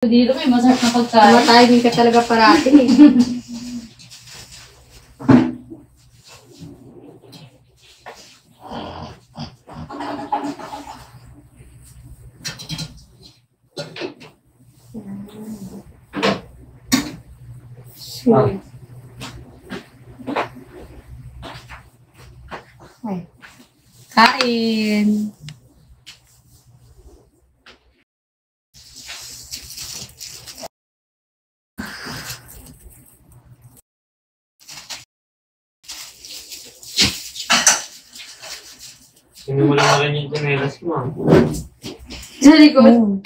Dito may masarap na pagkain. Matayin ka talaga parati eh. Ay. Kain. Sinimula yung chinelas mo. Sa likod.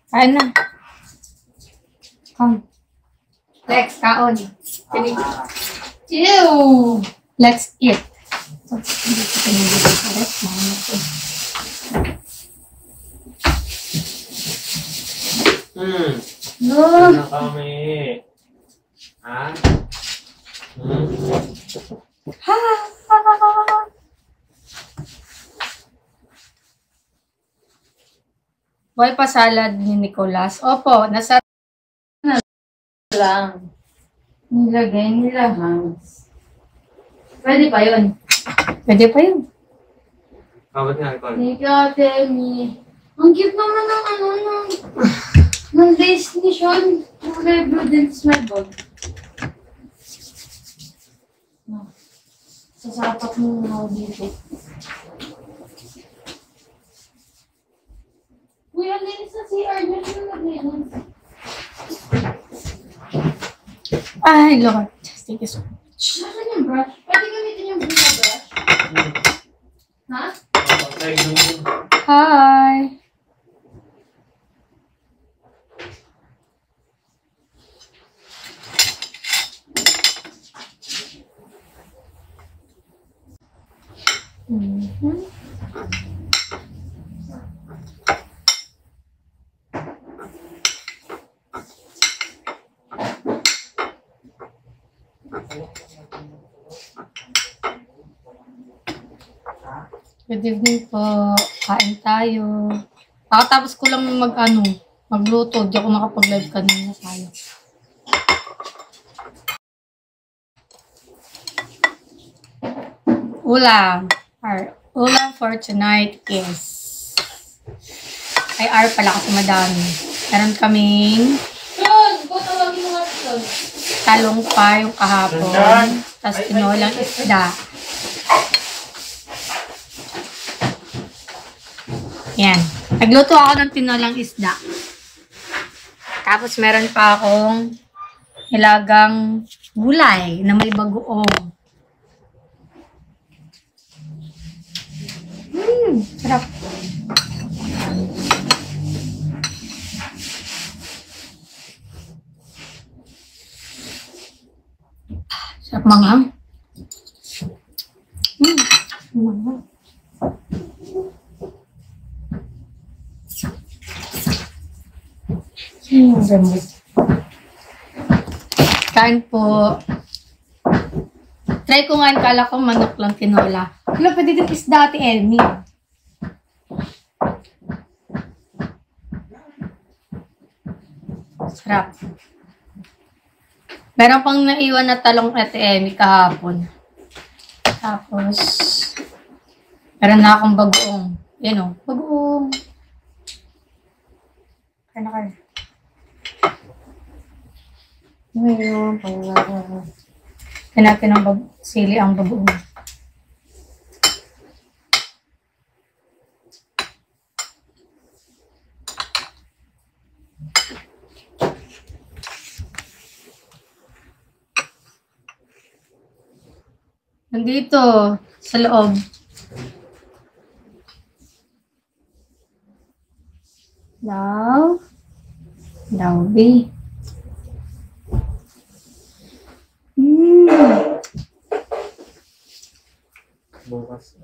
Kain na. Come. Lex, kaon. Ew! Let's eat. No. Ano kami? Ha? Ha! Boy pa salad ni Nicolas. Opo, nasa Lang. nilagay nila. Pwede pa yun. Pwede pa yun. Bakit nga ikaw? Thank you, Ate Amy. Ang cute naman ng ng destination. Kulay blue din sa my bag. Sasapat mo na dito. Uy, ang linis na CR niya. Ay, Lord. Thank you so much. Nasaan yung brush? Pwede gamitin yung blue na brush? Ha? Hi. Good evening po. Kain tayo. Tapos ko lang magluto. Di ako nakapag-live kanina. Sayang. Ulam. Our ulam for tonight is ay R pala kasi madami. Meron kaming Yun! Ikaw tawagin mo nga ito. talong pa yung kahapon. Tapos tinolang isda. Yan. Nagluto ako ng tinolang isda. Tapos meron pa akong nilagang gulay na may bagoong. Sarap. Sarap manghang. Manghang. Kain po. Try ko nga, kala ko manok lang tinola. Wala, pwede din isda, Ate Elmi. Sarap. Meron pang naiwan na talong Ate Elmi kahapon. Tapos, meron na akong bagoong. Yan o, bagoong. Kaya na kayo. Ngayon, kaya natin ang sili ang bagoong. Nandito, sa loob. Daw, B. Bukas,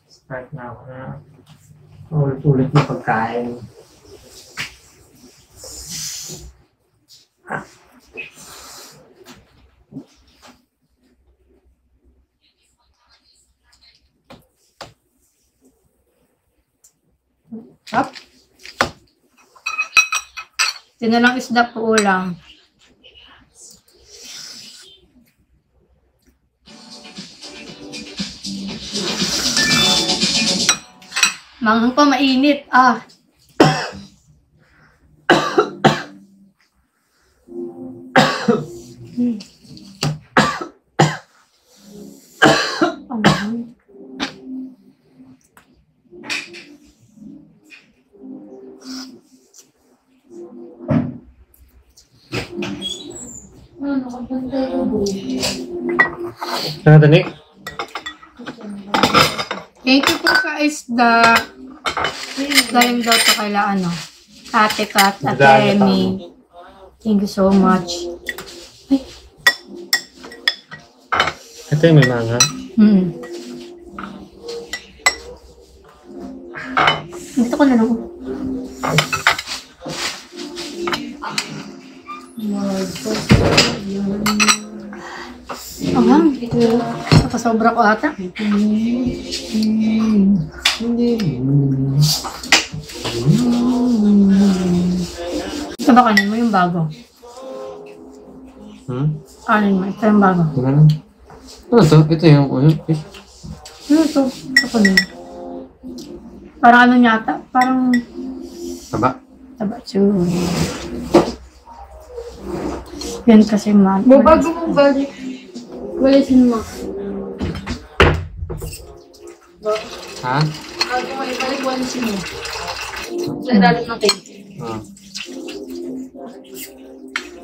start na ako na ulit-ulit yung pagkain. Up. Tinalang isda po ulam. Manghang pa, mainit. Ah. Nakabantay ko po. Nakatanik? Thank you po sa isda. Galing daw to kaila ano. Ate Kat, Ate Emmy. Thank you so much. Ito yung may manga. Dito ko na lang. Nakasobra ko ata. Ito ba kanin mo yung bago? Kanin mo, ito yung bago. Ano to? Ito yung fish. Ano ito? Ito kanin. Parang ano nyata? Parang Taba. tabatsu. Yan kasi man. Bago mong balik. Walisin mo. Ha? Bago mo ibalik, walisin mo. Sa ilalim ng tape.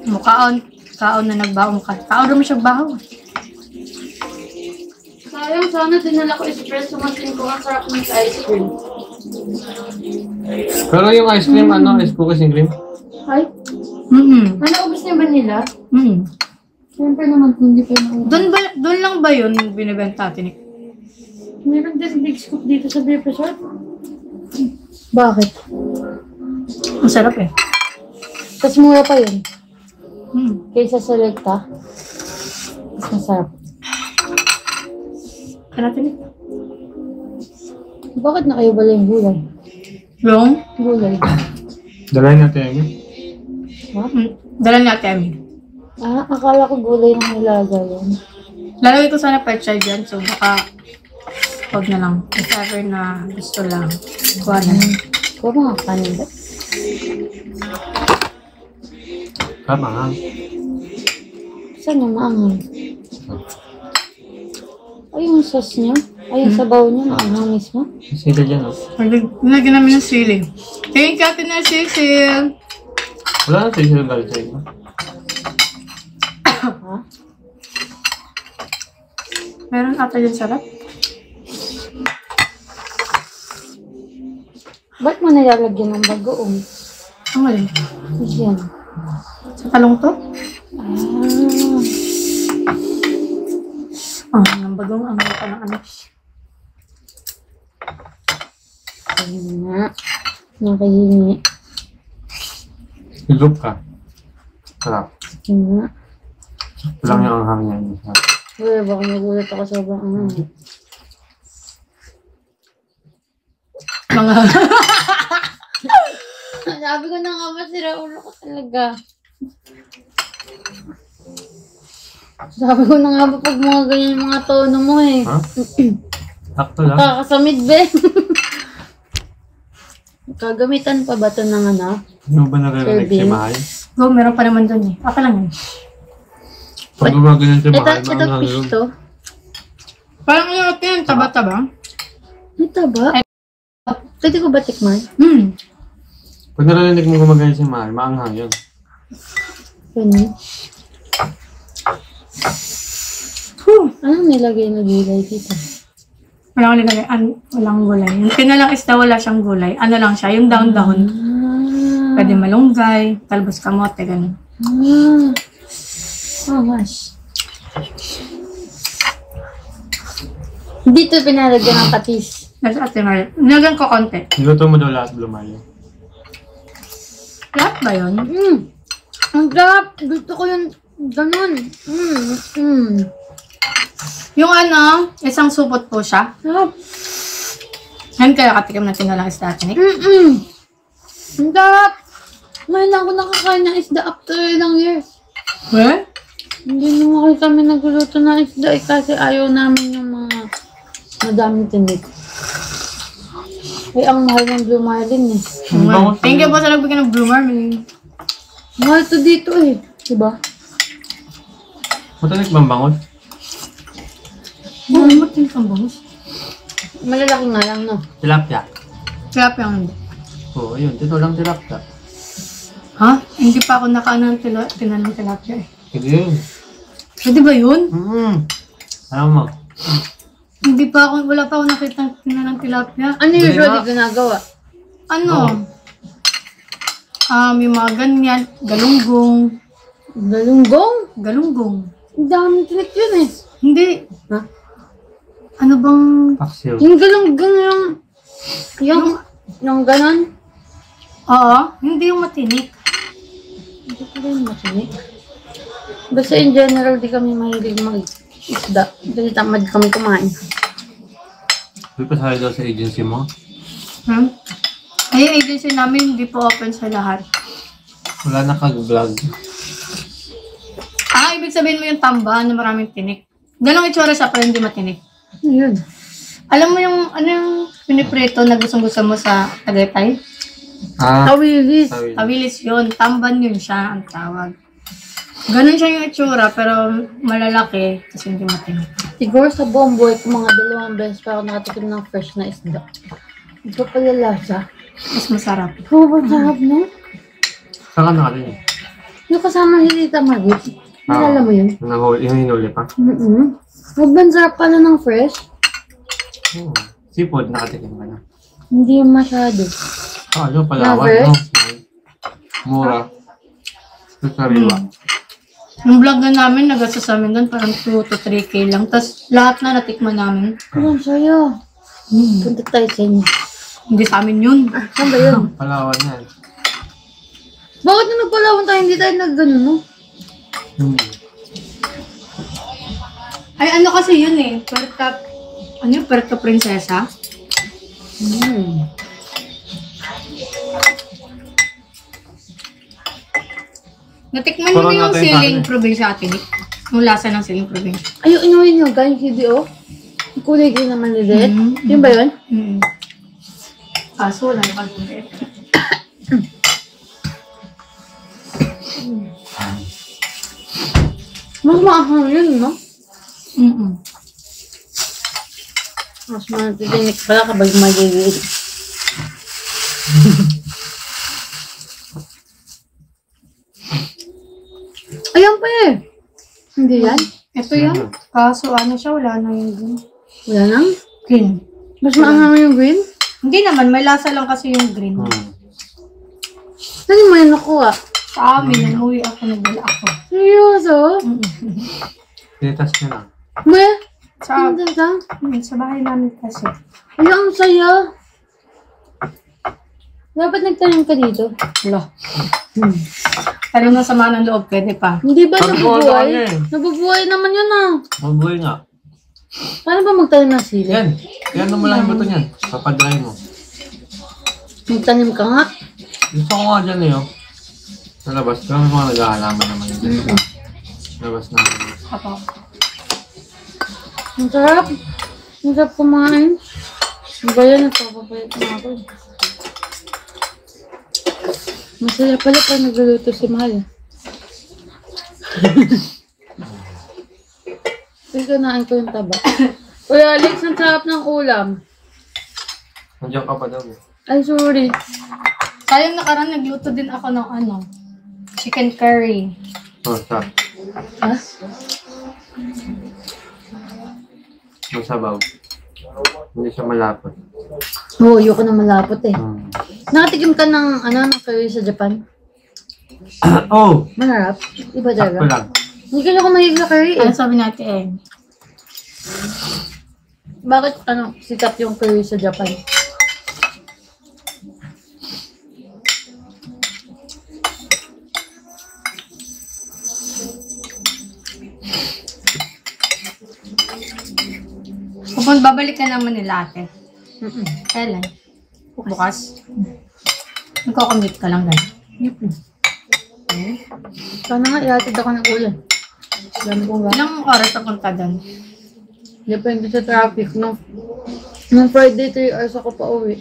Mukhaon. Kaon na nagbaong ka. Kaon naman siya baho. Sayang, sana dinala ko espresso machine ko. Ang sarap ng ice cream. Pero yung ice cream, ano? Ice cookies and cream? Ay? Naubos niya ba nila? Siyempre naman kung hindi pa yung... Doon lang ba yun binibenta natin? Meron din big scoop dito sa beer resort. Bakit? Ang sarap eh. Tapos mura pa yun. Kaysa sa Selecta. Mas masarap. Kaya natin ito. Bakit nakaiwala yung gulay? Yung? Gulay. Dalayan natin yun. Ha? Dala natin. Ah, akala ko gulay na nilagay yun. Lalagay ko sana pechay dyan. So baka huwag na lang. If ever na gusto lang. Kuha na lang. Kuha mga kanin ba? Maanghang. Saan yung maanghang? Ay, yung sauce niya? Ay, yung sabaw niya, maanghang mismo? Sila dyan, oh. Nilagyan namin ng sili. Thank you, Ate na Cecil. Wala na sila galit sa inyo. Ha? Meron ata yung sarap. Ba't mo nilalagyan ng bagoong? Ang galing. Yan. Sa talong to? Ang bagong ang mga ng anak. Ayun nga. Nakahingi. Hilop ka. Sarap. Ayun nga. Walang yung anghang niya. Wala, baka nagulat ako sobrang Mga... Sabi ko na nga, masira ulo ko talaga. Sabi ko na nga ba pag mga ganyan mga tono mo eh. Ha? Sakto lang. Kakasamid be. Kagamitan pa ba ito ng ano? Hindi mo ba nare-relate si Serving. Mahal? Go, meron pa naman dun eh. Ako lang yun. Pag gumagano'n si Mahal, Ito maanghang fish yun. to. Parang yung yan, taba-taba. May taba. Pwede ko ba tikman? Pag narinig mo gumagano'n si Mahal, maanghang yun. Ano? Anong nilagay na gulay dito? Walang nilagay, walang gulay. Yung pinalang isda, wala siyang gulay. Ano lang siya, yung down-down. Pwede malunggay, talbos kamote, ganun. Oh gosh. Dito pinalagyan ng patis. That's ate Maria. Nilagyan ko konti. Niluto mo daw lahat, Lumayo. Lahat ba yun? Ang sarap! Gusto ko yung ganun. Yung ano, isang supot po siya. Sarap. Ngayon kaya katikim natin na lang isda natin eh. Ang sarap! Ngayon lang ako nakakain ng isda after ilang years. Eh? Hindi naman kami nagluluto ng isda kasi ayaw namin yung mga madaming tinik. Eh, ang mahal ng Blue Marlin eh. Thank you po sa nagbigay ng Blue Marlin. Mahal to dito eh. Diba? Matanik bang bangon? Oo, matin kang bangus. Malalaki nga lang, no? Tilapia. Kaya pa yung hindi. Oo, yun. Dito lang tilapia. Ha? Hindi pa ako nakaano ng tinanong tilapia eh. Sige yun. Pwede ba yun? Alam mo. Hindi pa ako, wala pa ako nakita ng tinanong tilapia. Ano Hindi usually nga. ginagawa? Ano? Yung mga ganyan, galunggong. Galunggong? Galunggong. Ang daming tinik yun eh. Hindi. Ha? Ano bang... Paksiw. Yung galunggong yung ganon. Oo, hindi yung matinik. Hindi ko rin matinik. Basta in general, di kami mahilig mag-isda. Dahil tamad kami kumain. May pasali daw sa agency mo. Ay, yung agency namin hindi po open sa lahat. Wala na kag-vlog. Ibig sabihin mo yung tambahan na maraming tinik. Ganong itsura siya pero hindi matinik. Ayun. Alam mo yung, ano yung piniprito na gustong-gusto mo sa Tagaytay? Tawilis. Tawilis yun. Tamban yun siya ang tawag. Ganon siya yung itsura pero malalaki kasi hindi matinik. Siguro sa buong buhay ko, mga 2 beses pa ako nakatikim ng fresh na isda. Hindi pa pala lasa. Mas masarap. Oo, oh, sarap no? Saka na rin eh. Yung kasama si Tita Marit. Nalala mo yun? Yung hinuli pa. Magbansarap pala ng fresh. Oo. Seafood, nakatikim ka na. Hindi masyado. Yung Palawan, Never. no? Mura. Sa sariwa. Yung vlog na namin, nagastos namin doon parang 2 to 3K lang. Tapos lahat na natikman namin. Ang saya. Punta tayo sa inyo. Hindi sa amin yun. Saan ba yun? Palawan yan. Bakit na nagpalawan tayo? Hindi tayo nag-gano'n, no? Ay, ano kasi yun eh. Puerto, ano yung Puerto Princesa? Natikman mo Parang yung natin siling tayo. probinsya atin. Yung lasa ng siling probinsya. Ay, yung inuwi nyo, galing KDO. Yung kulay green naman lilit. Yun ba yun? Kaso wala yung kalulit. Mas maahang yun, no? Mm-mm. Mas matitinik pala kapag magiging. Ayan pa eh. Hindi yan? Ito yan. Kaso ano siya, wala na yung green. Wala nang? Green. Mas maahang yung green? Hindi naman, may lasa lang kasi yung green. Saan mo yun nakuha? Sa amin, umuwi ako, nagdala ako. Seryoso? Tinitas nyo na. Be? Sa, Ang ganda. sa bahay namin kasi. Ay, ang saya. Dapat nagtanim ka dito. Wala. Pero nung sama ng loob, pwede pa. Hindi ba Sabi ko, nabubuhay? ano eh. Nabubuhay naman yun ah. Mabuhay nga. Paano ba magtanim ng sili? Yan. Yan mo lang yung bato niyan. Papadry mo. Magtanim ka nga. Gusto ko nga dyan eh. Oh. Sa labas. Pero may mga nag-aalaman naman dyan. Sa labas na. Ako. Ang sarap. Ang sarap kumain. Ano ba yan? Nagpapapayat na ako. Masaya pala pag nagluluto si Mahal. Pagkanaan ko yung taba. Kuya Alex, ang sarap ng ulam. Nandiyan ka pa daw eh. Ay, sorry. Sayang nakaraan, nagluto din ako ng ano, chicken curry. Oh, stop. Ha? Masabaw. Hindi siya malapot. Oo, ayoko na malapot eh. Nakatikim ka ng, ng curry sa Japan? Oh! Manarap? Iba Sakto talaga. lang. Hindi ka ako mahilig na curry eh. Ano sabi natin eh? Bakit, sikat yung curry sa Japan? Babalik ka naman nila ate. Kailan? Bukas? Nagko-commute ka lang ganun. Sana nga, ihatid ako ng ulan. Alam ko ba? Ilang oras na punta dyan? Depende sa traffic, no? Nung Friday, 3 hours ako pa uwi.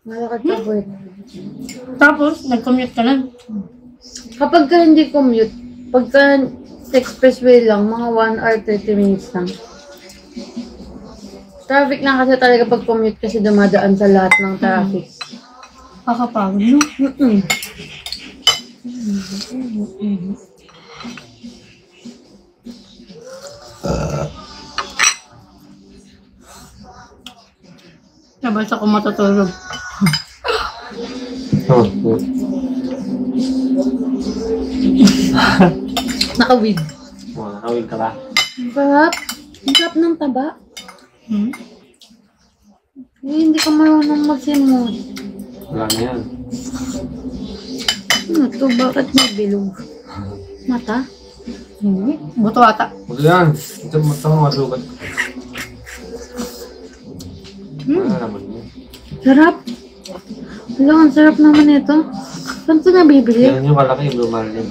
Malakad ka po eh. Tapos, nag-commute ka na. Kapag ka hindi commute, pagka expressway lang, mga 1 hour 30 minutes lang. Traffic lang kasi talaga pag commute kasi dumadaan sa lahat ng traffic. Kakapagod, no? Sabay ako matutulog. Oh, Nakawid. nakawin ka ba? Ang sarap. Ang sarap ng taba. Hmm? Hindi ka marunong magsimot. Wala na yan. Ano to? Bakit may bilog? Mata? Hindi. Buto ata. Wala yan. Ito mo masugat. Wala naman yan. Sarap. Wala, ang sarap naman ito. Saan ito nabibili? Yan yung kalaki yung Blue Marlin.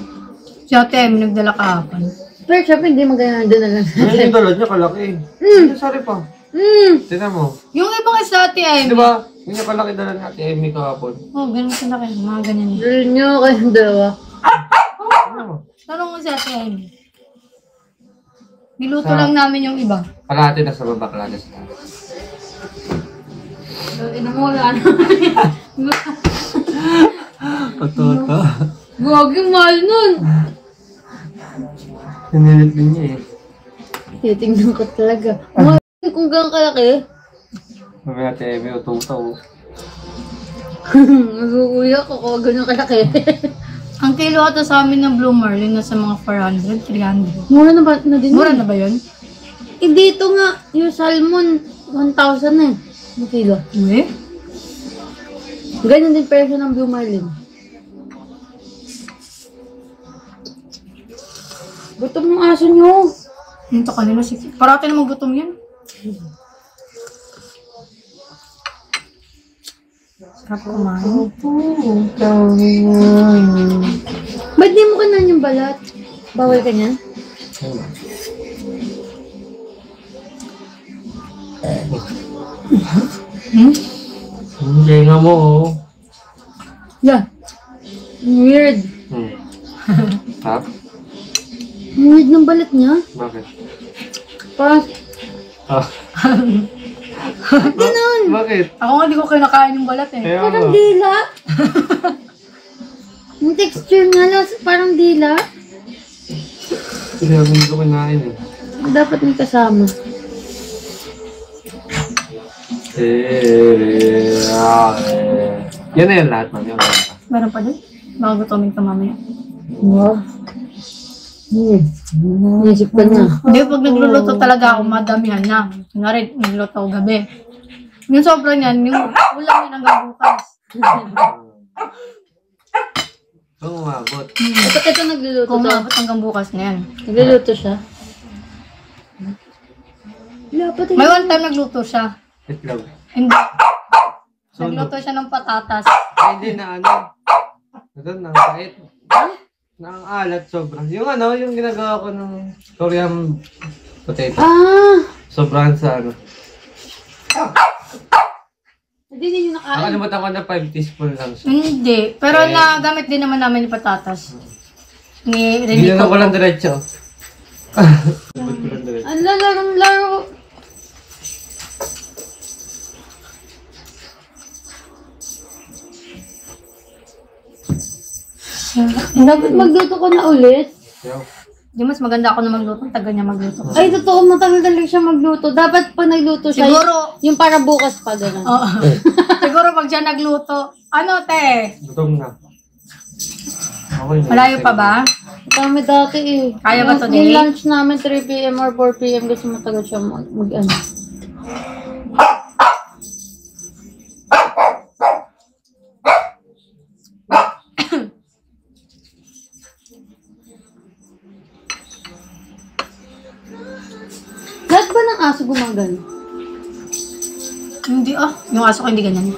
Si Ate Emmy nagdala kahapon. Pero syempre hindi maganda na lang. Yan yung dalad niya kalaki. Ito sorry pa. Tignan mo. Yung ibang isa Ate Emmy. Di ba? Yung yung kalaki dalad ni Ate Emmy kahapon. Oh, ganun sila kayo. Mga ganyan eh. Drill nyo kayong dalawa. Ano? Tanong mo si Ate Emmy. Niluto Sa- lang namin yung iba. Kalahati na sa baba, kalahati sa taas. Inamulan. Patuto. Gagi, mahal nun. Sinilit din niya eh. Titingnan ko talaga. Mahal kung gano'ng kalaki. Sabi Ate Emmy, ututaw. Mag-uuya ko kung gano'ng kalaki. Ang kilo ata sa amin ng Blue Marlin nasa mga 400, 300. Mura na ba na din? Mura na ba yun? Eh, dito nga, yung salmon, 1,000 na eh. Ang kilo. Uy? Ganyan din presyo ng Blue Marlin. Gutom ng aso nyo. Ito kanina, parati na magutom yan. Sarap kumain. Ba't di mo kanan yung balat? Bawal ka niyan? Hindi nga mo oh. Yeah. Weird. Ha? Weird ng balat niya. Bakit? Parang, Ah. ganun. Bakit? Ako nga di ko kinakain yung balat eh. Kaya Parang nga. dila. Yung texture nga lang, parang dila. Hindi ko kinain eh. Dapat may kasama. Yan na yan lahat, ma'am. Yan lahat. Meron pa din? Baka gutomin ka mamaya. Wow. Isip ka na. Hindi, pag nagluluto talaga ako, madamihan na. Kunwari, nagluto ako gabi. Yung sobra niyan, yung ulam yun hanggang bukas. Kung umabot. Dapat ito nagluluto Kung to. maabot hanggang bukas na yan. Nagluluto siya. Dapat May one time nagluto siya. Itlog. Hindi. Sunog. Nagluto siya ng patatas. Ay, hindi na ano. Ito, nakakait. Na ang alat sobra. Yung ano, yung ginagawa ko ng Korean potato. Ah! Sobrahan sa ano. Hindi ninyo nakain. Nakalimutan ko na 5 teaspoon lang siya. Hindi. Pero nagamit din naman namin yung patatas. Ni Renny Ginagawa ko ko. lang diretso. Sabot ko lang diretso. Ang laro. Dapat magluto ko na ulit. Yaw. Di mas maganda ako na magluto. Tagal niya magluto. Ay, totoo, matagal talaga siya magluto. Dapat pa nagluto siya. Siguro- Yung para bukas pa, gano'n. Oo. Siguro pag siya nagluto. Ano te? Gutom na. Okay na. Malayo pa ba? Kami dati eh. Kaya ba Yung today? lunch namin 3 p.m. or 4 p.m. kasi matagal siya mag-ano. Lahat ba ng aso gumagano? Hindi ah. Yung aso ko hindi ganyan.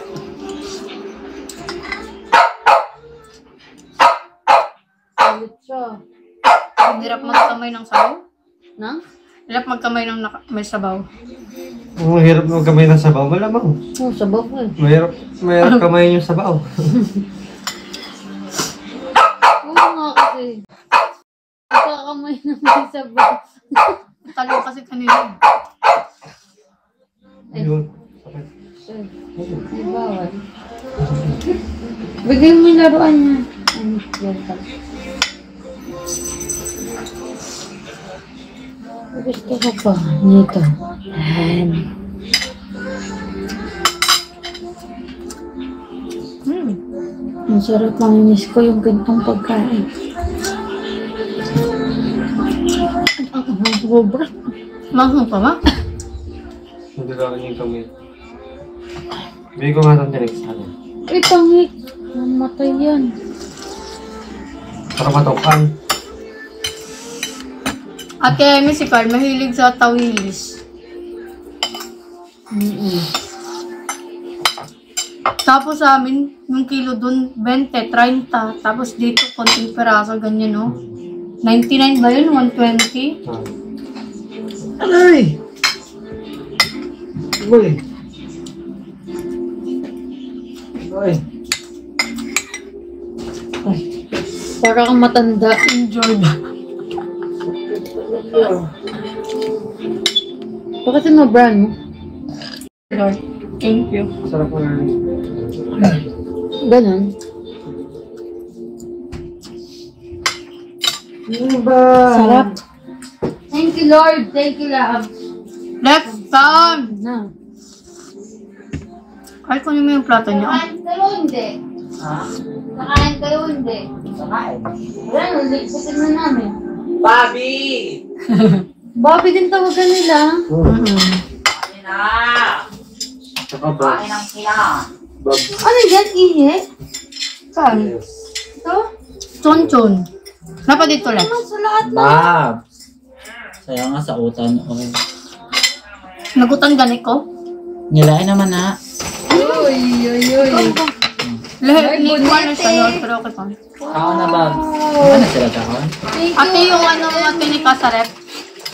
Galit siya. Ang hirap magkamay ng sabaw. Na? Hirap magkamay ng may sabaw. Ang hirap ng kamay ng sabaw. Malamang. Oo, sabaw ko eh. Mahirap kamay yung sabaw. Oo nga kasi. Nakakamay na may sabaw. Talo kasi kanina. Yun. Ay, bawal. Bigay mo yung laruan niya. Ano, yan pa. Gusto ko pa nito. Yan. Ang sarap, manginis ko yung gantong pagkain. Ang sobra. Manghang pa ba? Nagagawa niya yung kamay. Bigay ko nga itong direct sa akin. Ay, pangit. Mamatay yan. Para matukan. Ate Amy, si Carl, mahilig sa tawilis. Tapos sa amin, yung kilo dun, 20, 30. Tapos dito, konting peraso, ganyan, no? 99 ba yun? 120? Aray! Uy! Uy! Para kang matanda. Enjoy ba? Bakit yung brand mo? Lord, thank you. Sarap mo nga. Ganon. Ano ba? Sarap. Thank you, Lord. Thank you, love. Next time! Na. Ay, kunin mo yung plato niya. Nakain kayo, hindi. Ha? Nakain kayo, hindi. Nakain. Wala, naliksitin na namin. Bobby din tawagan nila. Saka ba? Bob. Ano yan, ihi? Saan? Ito? Chon-chon. Napa dito, Lex? Ano sa lahat na? Babs! Saya nga sa utan. Okay. Nagutan ganit ko? Nilain naman na. Lahat ni Juan na siya, Lord, pero okay pa. Ako na, Babs. Ano na sila kaon? Ate, yung ano, ate ni Kasarep.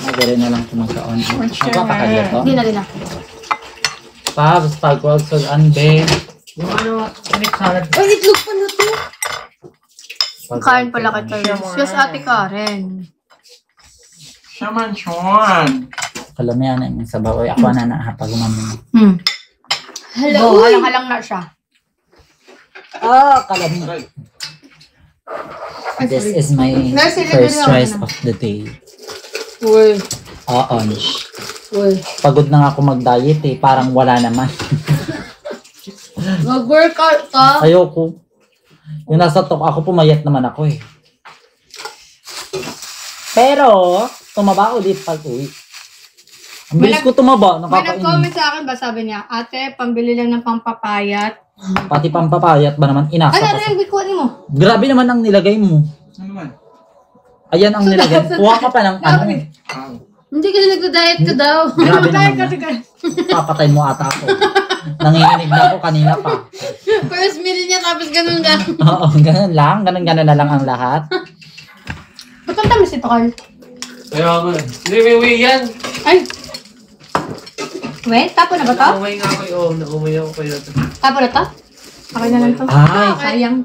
Magari na lang kumakaon. Magpapakalit ko. Hindi na din na. Babs, pag-world so babe. Yung ano, connect salad. Ay, itlog pa na to. Karen pala kay Charles. Yes, ate Karen. Kalamihan na yung sabaw. Ay, ako na pag umamon. Hello. Halang-halang na siya. Kalamihan. This is my Nasi, first libre choice ako of the day. Uy. Orange. Uy. Pagod na nga ako mag-diet eh. Parang wala naman. Mag-workout ka. Ayoko. Yung nasa talk ako, pumayat naman ako eh. Pero, tumaba ulit pag uwi. Ang bilis ko tumaba, May nakakainis. nag-comment sa akin ba, sabi niya, ate, pambili lang ng pampapayat. Pati pampapayat ba naman, inasa Ano, pa ano sa... yung bikuan mo? Grabe naman ang nilagay mo. Ano man? Ayan ang nilagay. Kuha ka pa ng ano. Hindi kasi nagda-diet ka daw. Grabe naman yan. Papatay mo ata ako. Nanginginig na ako kanina pa. First meal niya tapos ganun lang. Oo, ganun lang. Ganun na lang ang lahat. Ba't ang tamis ito, Carl? Kaya nga. Hindi, may uwi yan. Ay! Wait, tapo na ba to? Umay nga kayo. Naumay ako kayo. Tapo na to? Okay na lang to. Ay, Sayang.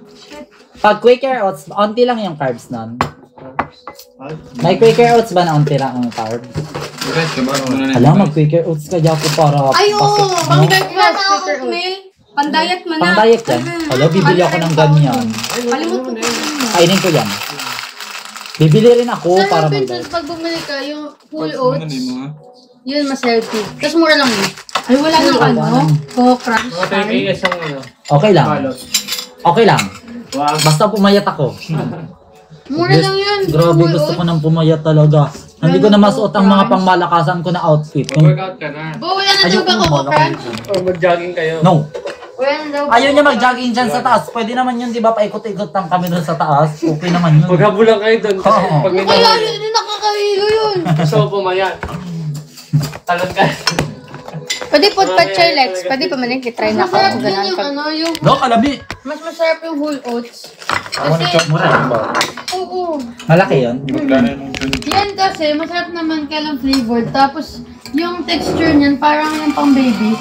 pag Quaker Oats, onti lang yung carbs nun. May Quaker Oats ba na onti lang ang carbs? Alam, mag-Quaker Oats ka dyan ako para... Ay, oo! pasok mo. Pang-breakfast na oatmeal. Pandayat man na. Pang-diet yan. Hala, bibili ako ng ganyan. Alimot ko. Kainin ko yan. Bibili rin ako para Sarap yun mag-diet. pag bumili ka, yung full oats. Yun, mas healthy. Tapos mura lang yun. Ay, wala nang ano. Co-crunch. Mga 10 KS ang ano. Okay lang. Balot. Okay lang. Wow. Basta pumayat ako. Mura lang yun. Grabe, Full gusto ko oats. ng pumayat talaga. Hindi ko na masuot ang mga pangmalakasan ko na outfit. Workout ka na. Bo, wala na daw Ayoko ba na, Coco Crunch? Or mag-jogging kayo. No. Wala na daw. Ayaw niya mag-jogging dyan sa taas. Pwede naman yun, di ba? Paikot-ikot lang kami doon sa taas. Okay naman yun. Maghabulan kayo doon. Kasi Oo. pag may Kaya nahuli, yun, hindi nakakahilo yun. gusto ko pumayat. Talon ka. Pwede po pa Lex. Pwede pa man try na ako Masarap kung din ganun yung pag... ano, yung No, kalabi. mas masarap yung whole oats. Mura lang ba? Oh, Oo. Malaki yun. Yan kasi, masarap naman kaya lang flavored. Tapos, yung texture niyan, parang yung pang baby.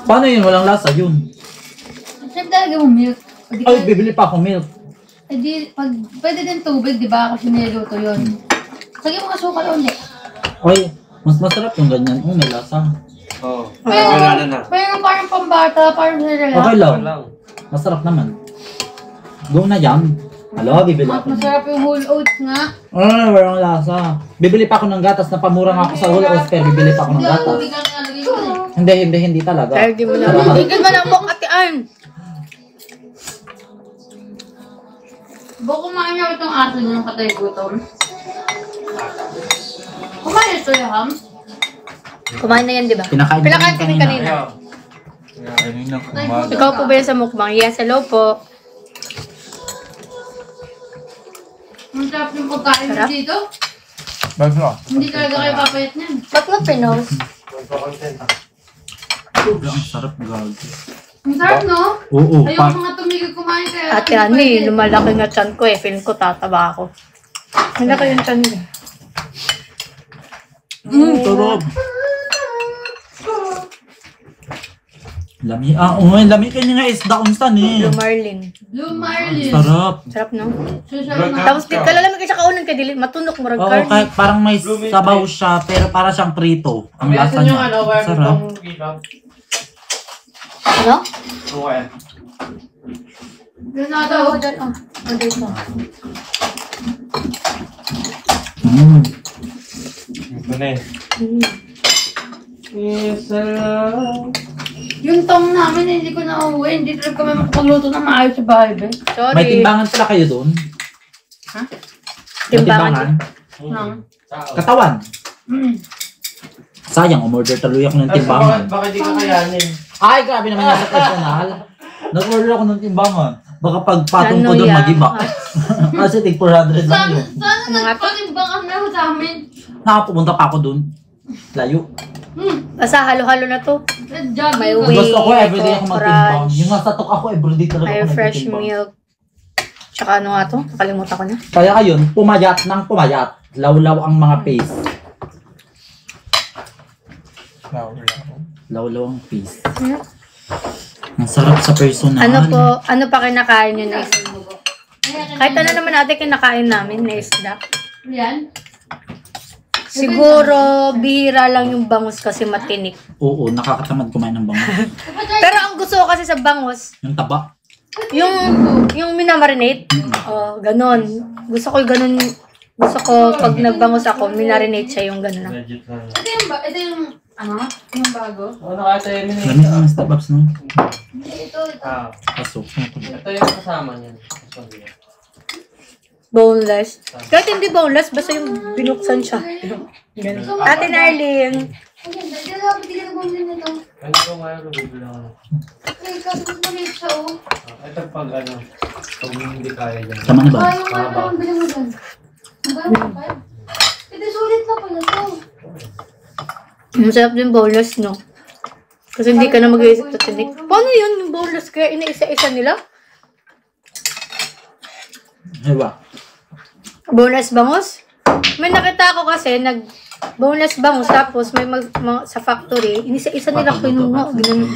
Paano yun? Walang lasa yun. Siyempre talaga mo milk. O di Ay, ka- bibili pa akong milk. eh di, pwede din tubig, di ba? Kasi niluto yun. Lagyan mo asukal ulit. Ay, mas masarap yung ganyan. Oh, may lasa. Oo. Pero, Wala na. pero parang pambata, parang nilala. Okay lang. Lang. Masarap naman. Go na yan. Alo, bibili ako. Masarap yung whole oats nga. Ah, walang lasa. Bibili pa ako ng gatas na pamura nga ako sa Whole Oats, pero bibili pa ako ng Hindi ako gatas. tubig ang nalagay ko eh. Hindi talaga. Dahil di mo na. Sarap. Tigil mo na ang buong atian. Baka kumain niya itong aso niya ng katay gutom. Kumain ito yung ham? Kumain na yan, di ba? Pinakain Pinakain ko kami rin kanina. Ikaw po ba yan sa mukbang? Yes, hello po. Ang sarap yung pagkain Sarap? dito. Hindi talaga kayo papayat niyan. Ba't mo pinos? Ang sarap gag. Ang sarap, no? Oo, Ayaw mga tumigil kumain kaya... Ate Ani, lumalaki nga chan ko eh. Feeling ko tataba ako. Malaki yung chan niya. Sarap. Lami, lami kayo nga isda unsan eh. Blue Marlin. Blue Marlin. Sarap. Sarap, no? Susarap na. Tapos di kalalamig ka siya kaunan kay dili. Matunok mo rag Oo, karne. kahit parang may sabaw siya, pero para siyang prito. Ang lasa niya. Sarap. Ano? Yun na daw. Oo, dyan. Oh, dito. Ito na eh. Sarap. Yung tong namin, hindi ko na uuwi. Hindi talaga kami makapagluto na maayos sa bahay, be. Sorry. May timbangan pala kayo doon? Ha? May Timbangan. Nang. Katawan. Sayang, umorder tuloy ako ng timbangan. Baka di ka kayanin. Ay, grabe naman yan sa personal. Nag-order ako ng timbangan. Baka pagpatong ko doon Ano yan? mag-iba. Kasi tig 400 lang yun. Sana nagpalimbang na sa amin. Nakapupunta pa ako doon. Layo. Basta halo-halo na to. Nag-jogging May ka. way. Gusto ko everyday ako magtimbang. crunch. Yung nasa tok ako, everyday talaga May ako fresh nagtitimbang. milk. Tsaka ano nga to? Nakalimutan ko na. Kaya ayun, pumayat ng pumayat. Lawlaw ang mga face. Lawlaw ang face. Ang sarap sa personal. Ano pa kinakain nyo na isda? Kahit ano naman natin kinakain namin na isda. Yan. Siguro, bihira lang yung bangus kasi matinik. Oo, nakakatamad kumain ng bangus. Pero ang gusto ko kasi sa bangus, Yung taba. yung minamarinate. Oh, ganon. Gusto ko yung ganon. Gusto ko pag nagbangus ako, minarinate siya yung ganon. Legit na. Ito yung, ano? Yung bago? Oo, nakatayo mo na Lamig ang Starbucks, no? Ito. Pasok. Ito yung kasama niyan. Boneless. Kahit hindi boneless, basta yung binuksan siya. Ganon. Ate Narling. Ang ganda. Hindi na bumili nito. Ano ko ngayon, bibili ako. Ay, kasi mas maliit siya, oh. Ito pag pag hindi kaya dyan. Tama na ba? Ayaw nga naman bili mo dyan. Ang ganda pa. Ito, sulit na pala to. Masarap din boneless, no? Kasi hindi ka na mag-iisip sa tinik. Paano yun yung boneless kaya inaisa-isa nila? Ewa. Boneless bangus? May nakita ako kasi, boneless bangus, tapos may sa factory, inisa-isa nila kinuha. Ganun.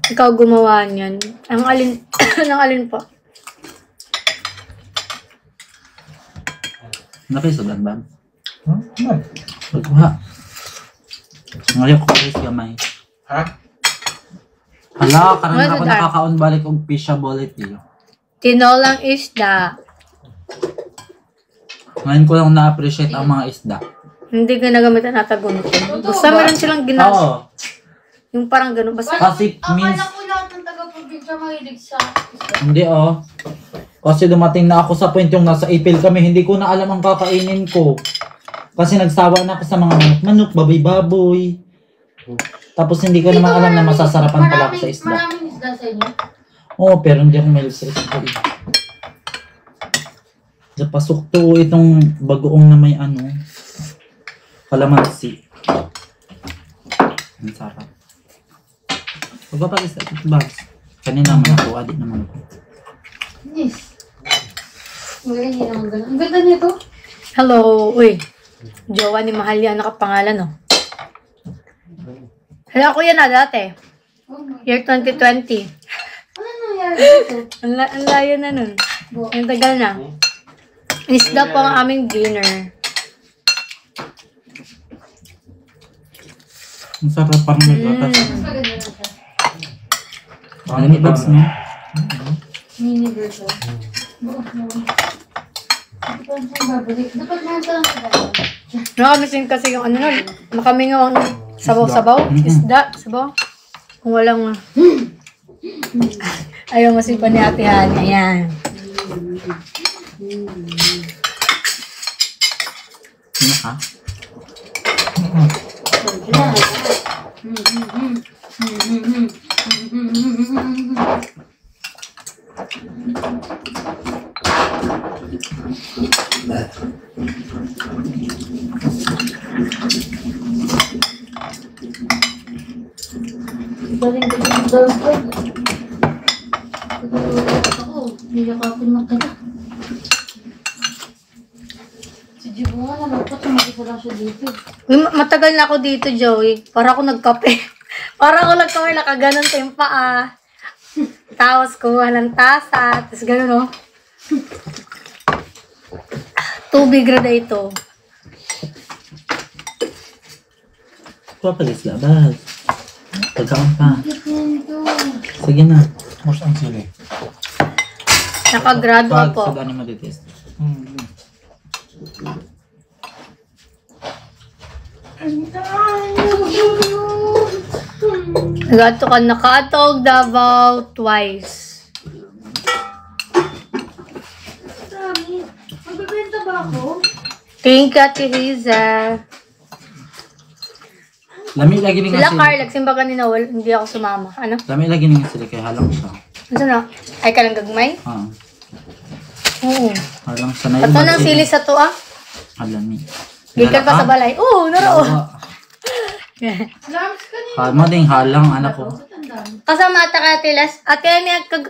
Ikaw gumawa niyan. Ang alin, ang alin pa? Napisudan ba? Pagkuha. Ngayon ko guys gamay. Ha? Hala, karang ako Ano, nakakaon balik og fishability. Tinolang isda. Ngayon ko lang na-appreciate ang mga isda. Hindi ginagamit ang nataguntin. Basta meron silang ginas. Oo. Yung parang ganun. Basta Kasi means, Akala ko lahat ng taga-probinsya mahilig sa hindi Kasi dumating na ako sa point yung nasa ipil kami, hindi ko na alam ang kakainin ko. Kasi nagsawa na ako sa mga manok, baboy-baboy. Tapos hindi ko naman alam na masasarapan pala ako sa isda. Maraming isda sa inyo. Oo, pero hindi ako mahilig sa isda. Napasok to itong bagoong na may kalamansi. Ang sarap. Pagpapag-isda, ba? Kanina naman ako, adik naman ako. Yes. Hindi naman ganun. Ang ganda nito. Hello. Uy. Jowa ni Mahal yan. Nakapangalan, no? Hala ko yan dati. Oh my. Year 2020. Ano nangyari dito? Ang layo na nun. Ang tagal na. Isda po ang aming dinner. Ang sarap parang may gatas. Mas maganda na siya. Ano ni Babs mo? Mini version. Bukas mo. Dapat siyang babalik. Dapat na ito lang sa dalawa. Nakamisin kasi yung ano nun. Makamingaw ang sabaw-sabaw. Isda. Sabaw. Kung walang... Ayaw masipan ni Ate Han. Ayan. Ano ka? Galing ko yung dog ko. Ako, niyakapin mo ka na. Si Jibo nga nalapot, mag-isa lang siya dito. Uy, matagal na ako dito, Joey. Para ako nagkape. Para ako nagkape, nakaganon sa yung paa. Tapos kuha ng tasa. Tapos gano'n, no? Tubig rada ito. Papalis labas. Pagkaon pa. Ito. Sige na. Mas ang sili. Nakagrado po. Pag ano mo ditest. Nagato ka nakatog Davao twice. Dami. Magbebenta ba ako? Thank you, Ate Riza. Lami lagi ni Sila nga Carl, sila. nagsimba kanina, hindi ako sumama. Ano? Lami lagi ni nga sila kaya halang siya. Ano na? Ay ka lang gagmay? Ah, Oo. halang siya na Ato nang sili sa to ah. Halami. Gikan pa sa balay. Oo, naro. Lams ka niya. Kalma ding halang anak ko. Ang dami. Kasama ata kay Ate Les. Ate,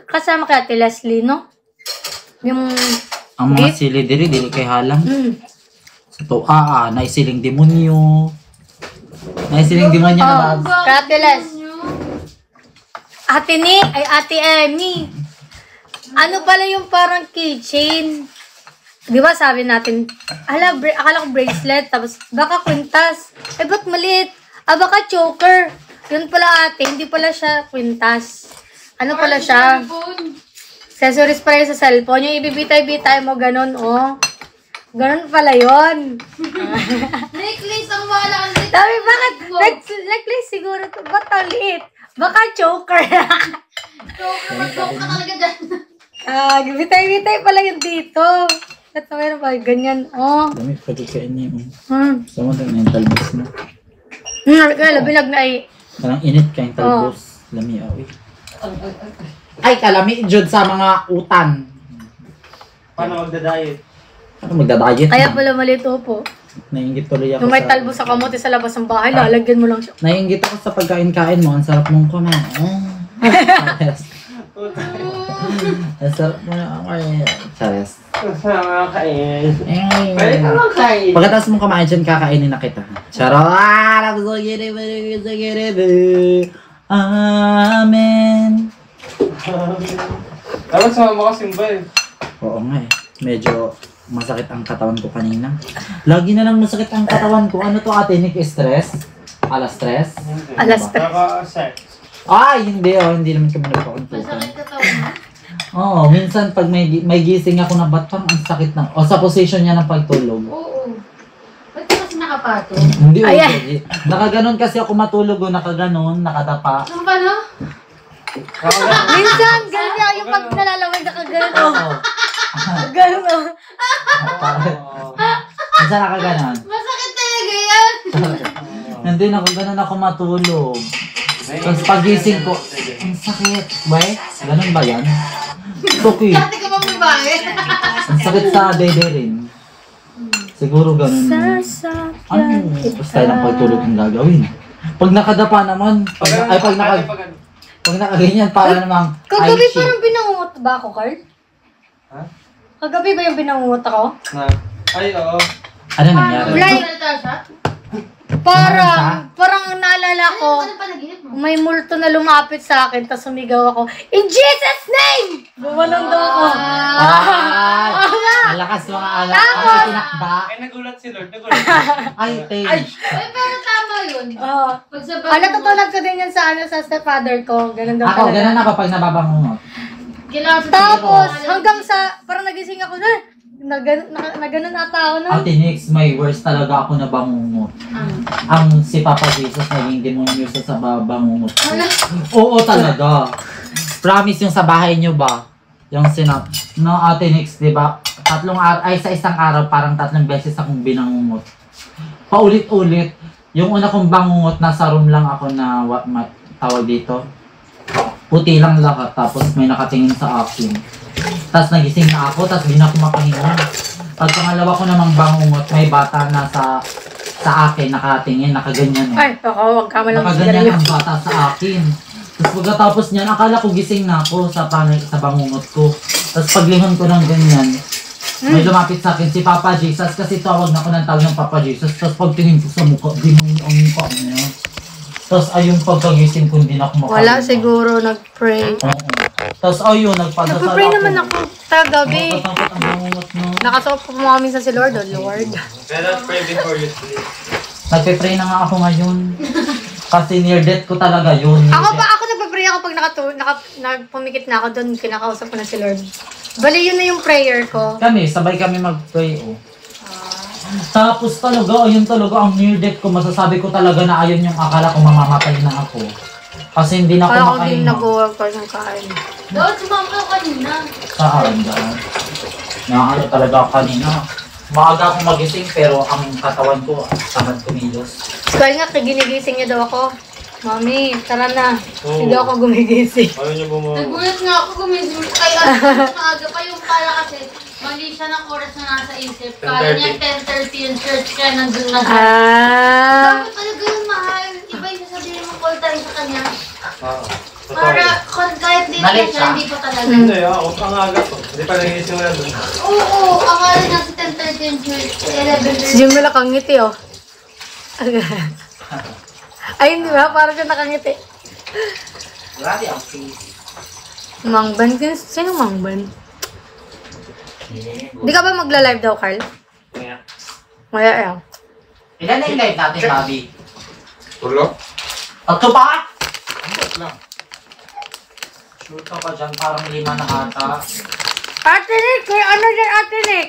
kasama kay Ate Leslie, no? Yung... Ang mga sili dili kay halang. Sa to naisiling demonyo. Naisiling demonyo na Babs. Kay Ate Les. Ate ni, ay Ate Emmy. Ano pala yung parang keychain? Di ba sabi natin, akala ko bracelet, tapos baka kwintas. Eh, ba't maliit? Baka choker. Yun pala ate, hindi pala siya kwintas. Ano pala siya? Accessories pala yun sa cellphone. Yung ibibitay-bitay mo, ganun, oh. Ganun pala yun. Necklace ang wala ang dito. Sabi, bakit? Necklace siguro to. Ba't ang liit? Baka choker. Mag-joke ka talaga dyan. Bitay-bitay pala yun dito. At meron pa, ganyan, oh. Lami pwede kain niya. Gusto mo din yung talbos mo. Labilag na ay. Parang init kayong talbos. Lami awi. Ay, kalami jud sa mga utan. Paano magda-diet? Ano magda-diet? Kaya pala malito po. Naiingit tuloy ako Nung may sa... talbo sa kamote sa labas ng bahay, lalagyan mo lang siya. Naiingit ako sa pagkain-kain mo. Ang sarap mong kumain. Chares. Ang sarap mo na kumain. Chares. Kasama kain. Eh. Pwede ka lang kain. Pagkatapos mong kumain dyan, kakainin na kita. Charot! Amen. Dapat sumama ka simba eh. Oo nga eh. Medyo masakit ang katawan ko kanina. Lagi na lang masakit ang katawan ko. Ano to ate? Nick, stress? Stress? Alas tres. Naka-sex. Ay, hindi oh. Hindi naman kami nagpakuntukan. Masakit ka taon mo. Oo, minsan pag may gising ako na ba't parang ang sakit na. O sa position niya ng pagtulog. Oo. Ba't ka kasi nakapato? Hindi oh. Ayan. Nakaganon kasi ako matulog o nakaganon, nakadapa. Ano ba no? Minsan, ganun nga yung pag nalalaway na kagano'n, oh. Oo. Ganun, oh. Minsan nakaganon. Masakit talaga yan. Hindi, nakaganon ako matulog. Tapos pagising ko, ang sakit. Wait, ganun ba yan? Okay. Dati ka pa babae. Ang sakit sa dede rin. Siguro ganun. Sasakyan. Ano? Basta ng pagtulog yung gagawin. Pag nakadapa naman, pag nakaganyan, para namang Kagabi shit. parang binangungot ba ako, Carl? Ha? Kagabi ba yung binangungot ako? Na, ay, oo. Ano nangyari? Like, Salita siya? parang naalala ko, Ano pa naginip mo? may multo na lumapit sa akin, tapos sumigaw ako, In Jesus' name! Gumanon daw ako. Alakas mga alak. Ay, tinakda. Ay, nagulat si Lord. Nagulat. Ay, tay. Ay, pero tama yun. Pag sa Ano, tutulad ko din yan sa stepfather ko. Ganun daw Ako, talaga. ganun ako pag nababangungot. Kailangan sa Tapos, hanggang sa, parang nagising ako na, naganon ata ako na. Ate Nix, may worst talaga ako na bangungot. Ang si Papa Jesus naging demonyo sa bangungot. Oo talaga. Promise yung sa bahay nyo ba? Yung no Ate Nix, di ba? Sa isang araw, parang 3 beses akong binangungot. Paulit-ulit. Yung una kong bangungot, nasa room lang ako na, tawag dito? Puti lang lahat, tapos may nakatingin sa akin. Tapos nagising na ako, tapos di na ako makahinga. Pag pangalawa ko namang bangungot, may bata na sa akin, nakatingin, nakaganyan. Ay, baka wag ka malang Nakaganyan ang bata sa akin. Tapos pagkatapos niyan, akala ko gising na ako sa bangungot ko. Tapos paglihon ko ng ganyan, may lumapit sa akin si Papa Jesus kasi tawag na ako ng tawag ng Papa Jesus. Tapos pagtingin ko sa mukha, demonyo ang mukha niya. Tapos ayun pagkagising ko, hindi na ako makahinga. Wala siguro nag-pray. Oo. Tapos ayun, nagpadasal ako. Nag-pray naman ako tagabi. Nakatakot ang bangungot no. Nakasok po mga minsan si Lord, Lord. Pero pray before you sleep. Nagpe-pray na nga ako ngayon. Kasi near death ko talaga yun. Ako nagpa-pray ako pag nagpumikit na ako doon, kinakausap ko na si Lord. Bali, yun na yung prayer ko. Sabay kami mag-pray, oh. Tapos talaga, ayun talaga ang near death ko. Masasabi ko talaga na ayun yung akala ko mamamatay na ako. Kasi hindi na ako Kaya ako din makahinga. nag-work pa ng kain. Doon, sumama ka kanina. Saan daan? Nakakala talaga ako kanina. Maaga akong magising pero ang katawan ko, tamad kumilos. Kaya nga, ginigising niya daw ako. Mami, tara na. Hindi ako gumigising. Ayaw niyo bumuha. Nagulat nga ako gumising. Kaya maaga pa yung pala kasi mali siya ng oras na nasa isip. Kala niya 10:30 yung church kaya nandun na siya. Sabi talaga yung mahal. Iba yung sasabihin mo call time sa kanya. Para kahit di na siya, hindi pa talaga. Hindi, ako ang aga po. Hindi pa nangigising mo na doon. Oo, akala niya sa 10:30 yung church. 11:30. Si Jim wala kang ngiti, oh. Ay, hindi ba? Parang siya nakangiti. Grabe ang face. Mangban? Sino Mangban? Di ka ba magla-live daw, Carl? Kaya. Maya, eh. Ilan na yung live natin, Bobby? Tulo? Tatlo pa? Sure ka ba dyan? Parang 5 na ata. Ate Nick! Kaya ano dyan, Ate Nick?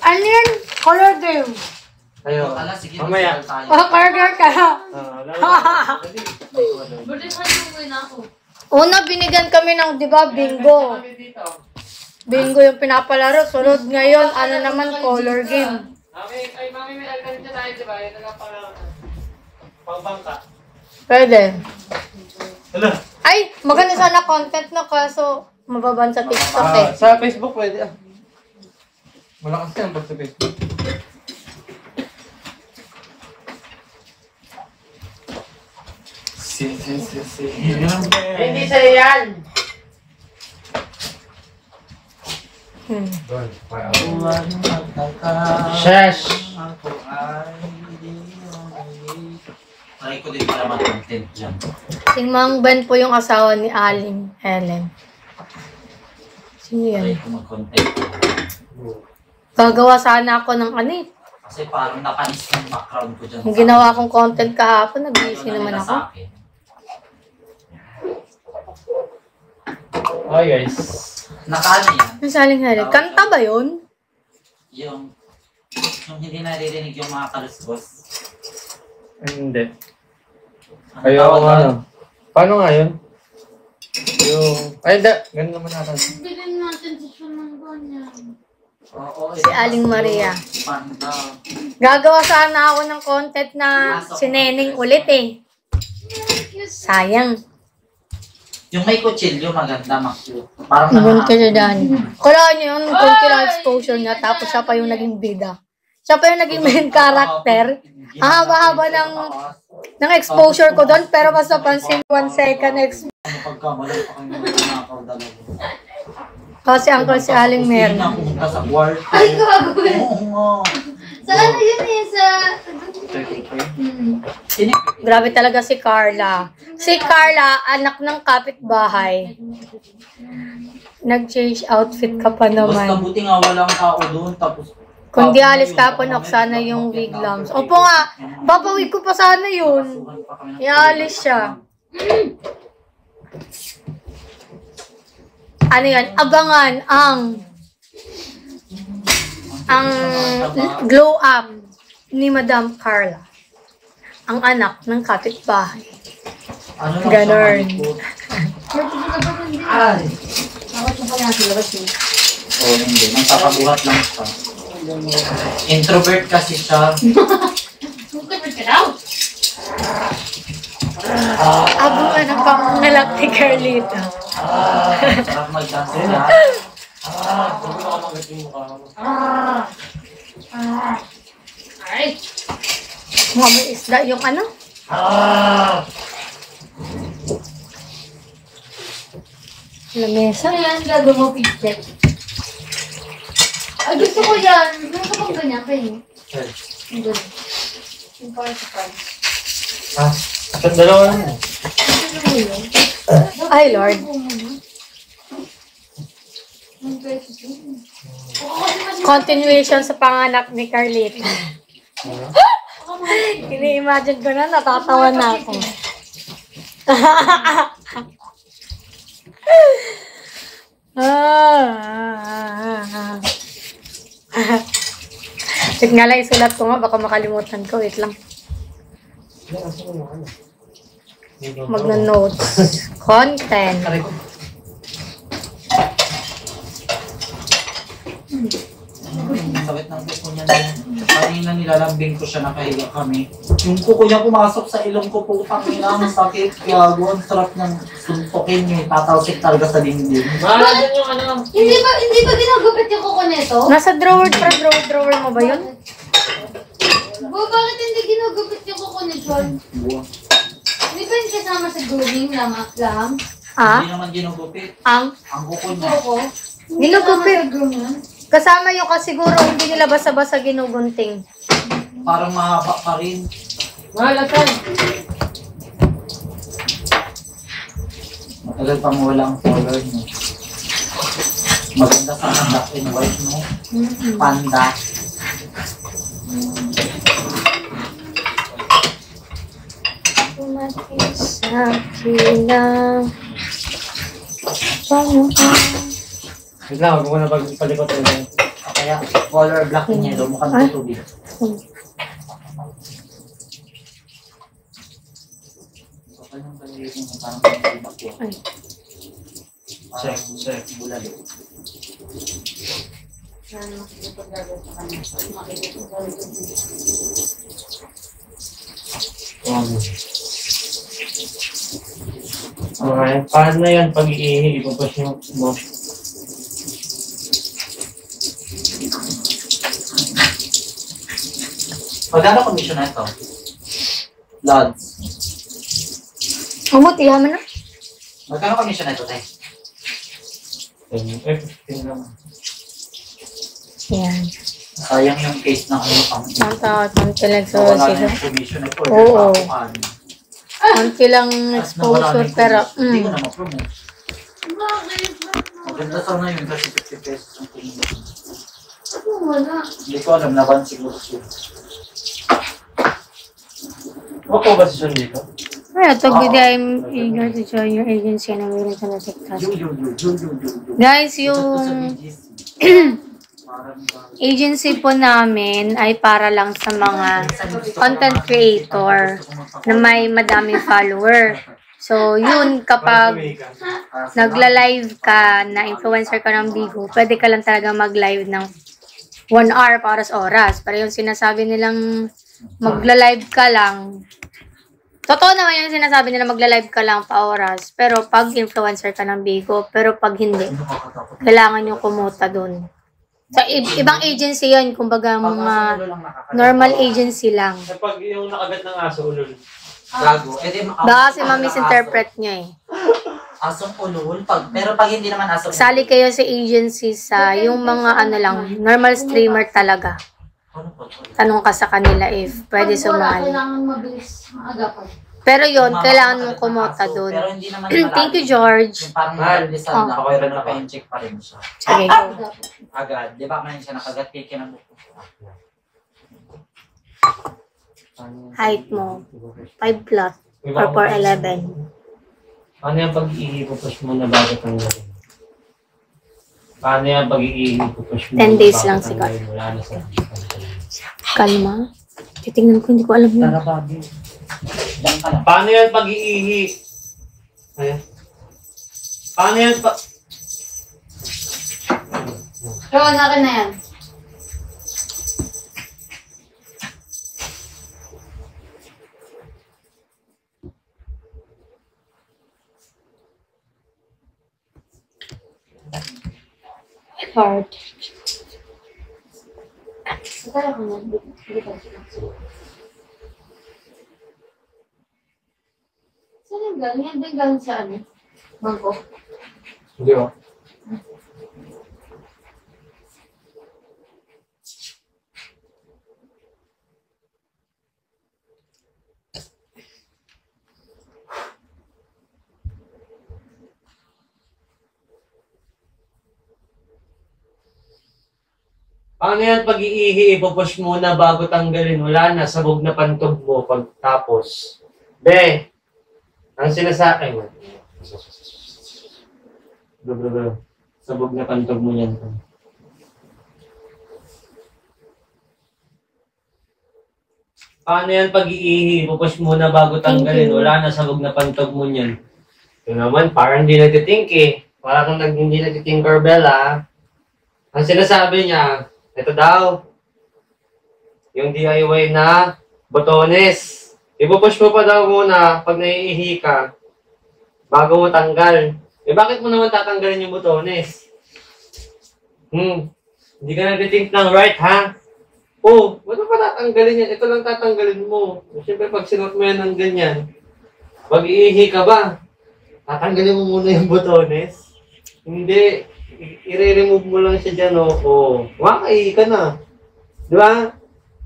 Ano yan? Color game. Kayo. Sige, Mamaya. tayo. Color game ka. Buti pa yung na ako. Una, binigyan kami ng, di ba, bingo. Bingo yung pinapalaro. Sunod ngayon, ano naman, color game. Mami, may alkansya tayo, di ba? Yan na lang pangbangka. Pwede. Hala. Ay, maganda sana content na kaso mababan sa TikTok eh. Sa Facebook pwede ah. Malakas yan pag sa Facebook. Hindi sa'yo yan! Shesh! Try ko din para mag-content dyan. Si Mang Ben po yung asawa ni Aling Helen. Sino Try yan? ko mag-content. Gagawa sana ako ng ano eh. Kasi parang napanis yung background ko dyan. Yung ginawa kong content kahapon, nag-busy naman ako. Hi guys. Nakaano yan? Yung sa Aling Helen, kanta ba yun? Yung hindi naririnig yung mga kalusbos. Hindi. Ano Ayaw tawag nga doon? ano. Paano nga yun? Yung... Ay, hindi. Ganun naman natin. Bilhin natin sa siya ng ganyan. Oo, Si Aling Maria. Panda. Gagawa sana ako ng content na si Neneng ulit eh. Sayang. Yung may kutsilyo, maganda, makyo. Parang Ibon ka siya dahil. Kala niyo yun, konti lang exposure niya, tapos siya pa yung naging bida. Siya pa yung naging main character. Ang haba-haba ng exposure ko doon, pero basta pansin 1 second Ano pagkamalang pa kayo nanakaw dalawa. Kasi Uncle si Aling Mary. Pumunta sa kwarto. Ay, gagawin. Oo nga. Sa ano yun eh, sa... Grabe talaga si Carla. Si Carla, anak ng kapitbahay. Nag-change outfit ka pa Basta naman. buti nga walang tao doon. Tapos, Kung di alis ka, punok sana yung wig lamps. Opo nga, papawig ko pa sana yun. Ialis siya. Ano yan? Abangan ang glow up ni Madam Carla. Ang anak ng kapitbahay. ano lang Ganon. siya malikot. Ay! Oo, hindi. Nagpapabuhat lang siya. Introvert kasi siya. Bukod ka daw. Abangan ang pangangalak ni Carlita. Sarap mag-dance niya. Huwag mo kamagat yung mukha mo. Ay. Mga may isda yung ano? Lamesa. Ano yan? Gagawin mo pizza. Ay, gusto ko yan. Meron ka bang ganyan kayo? Ang ganyan. Yung para sa pants. Ah, sa dalawa na. Ay, Lord. Continuation sa panganak ni Carlita. Ini-imagine ko na, natatawa na ako. Wait nga lang, isulat ko nga, baka makalimutan ko. Wait lang. Magna-notes. Content. Sakit ng kuko niya na. Kanina nilalambing ko siya, nakahiga kami. Yung kuko niya pumasok sa ilong ko, putang ina, ang sakit. Gago, ang sarap ng suntokin niya. Tatalsik talaga sa dingding. Mahala dyan yung ano. Hindi ba ginagupit yung kuko nito? Nasa drawer mo ba yun? Bakit hindi ginagupit yung kuko ni John? Hindi ba yung kasama sa grooming lang? Hindi naman ginugupit. Ang Ang kuko niya. Kuko? ginugupit. Sa grooming? Kasama yung kasi siguro hindi nila basa-basa ginugunting. Parang mahaba pa rin. Mahala dyan. Matagal pa mawala ang color niya. Maganda sana black and white, no? Panda. Sabi lang. Paano ka? Wait lang, huwag mo na palikot yun. Kaya color black and yellow, mukhang tutubig. Check. Bulalo. Okay, paano na yan pag iihi, ipapas yung mo. Magkano commission na ito? Lods. Umot, iyaman na. Magkano commission na ito, Tay? 15 lang. Yan. Sayang yung case ng ano pang Konti lang sa wala na sila. yung commission na ito. Oo. Konti lang exposure, pero Hindi ko na ma-promote. Bakit? Maganda sana yun kasi 50 pesos ang commission. Ano wala? Hindi ko alam, laban siguro siya. Huwag ko ba si Sean dito? Well, to be I'm eager to join your agency and I'm willing to not take task. Guys, yung agency po namin ay para lang sa mga content creator na may madaming follower. So, yun, kapag nagla-live ka na influencer ka ng Bigo, pwede ka lang talaga mag-live ng 1 hour para sa oras. Pero yung sinasabi nilang magla-live ka lang, totoo naman yung sinasabi nila magla-live ka lang pa oras. Pero pag influencer ka ng Bigo, pero pag hindi, kailangan yung kumuta dun. Sa ibang agency yun, kumbaga mga normal agency lang. Kapag yung nakagat ng aso, ulol. Gago. Baka kasi ma-misinterpret nyo eh. Asong ulul. Pero pag hindi naman asong Sali kayo sa agency sa yung mga ano lang, normal streamer talaga. Tanong ka sa kanila if pwede Pag wala, sumali. kailangan mabilis, maagapan. Pero yun, kailangan mong kumota Pero doon. hindi naman Thank you, George. Yung parang nabilisan lang, Oh. pero naka-incheck pa rin siya. Sige, go. Agad. Di ba ngayon siya nakagat kay kinabuko? Height mo, 5 plus or 4'11". Paano yung pag-iipupush mo na bago tanggalin? Paano yung pag-iipupush mo 10 days bago lang siguro. tanggalin? Wala na sa Kalma. Titingnan ko, hindi ko alam yun. Tara, Bobby. Diyan ka lang. Paano yan pag-iihi? Ayan. Paano yan pa... So, akin na yan. Hard. Kaya ko na. Saan yung galing? Yan din galing sa ano? Bangko. Hindi oh. Paano yan pag-iihi? Ipupush muna bago tanggalin. Wala na, sabog na pantog mo pagtapos. Be, ang sinasakin mo. Bro. Sabog na pantog mo yan. Paano yan pag-iihi? Ipupush muna bago tanggalin. Wala na, sabog na pantog mo yan. Yun naman, parang hindi nagtitink eh. Parang hindi nagtitink Corbella. Ang sinasabi niya, ito daw, yung DIY na botones. Ipupush mo pa daw muna pag naiihi ka bago mo tanggal. Eh bakit mo naman tatanggalin yung botones? Hindi ka nag-think ng right, ha? Oh, ba't mo pa tatanggalin yan? Ito lang tatanggalin mo. Siyempre pag sinuot mo yan ng ganyan, pag iihi ka ba, tatanggalin mo muna yung botones? Hindi. I-remove mo lang siya dyan, oh. Oh. Makakaihi ka na. Di ba?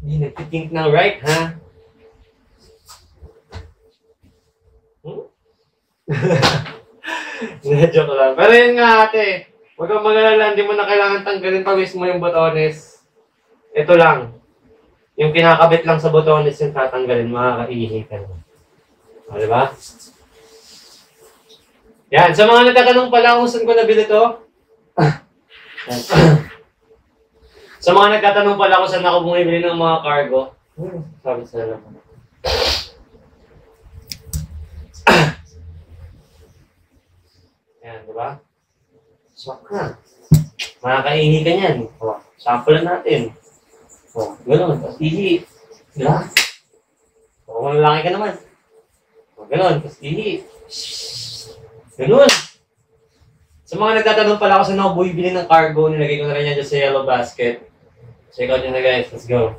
Hindi nag-think ng right, ha? Joke lang. Pero yun nga, ate. Huwag kang mag-alala. Hindi mo na kailangan tanggalin pa mismo yung botones. Ito lang. Yung kinakabit lang sa botones yung tatanggalin. Makakaihi ka na. O, di ba? Yan. Sa mga nagtatanong pala kung saan ko nabili to, sa mga nagtatanong pala kung saan ako bumibili ng mga cargo, sabi sa laman. Yan, di ba? Swak na. Makakaihi ka niyan. O, sample natin. O, gano'n. Tapos ihi. Di ba? O, kung malalaki ka naman. O, gano'n. Tapos ihi. Gano'n. Sa mga nagtatanong pala ako saan ako bumibili ng cargo, nilagay ko na rin yan dyan sa yellow basket. Check out nyo na guys. Let's go.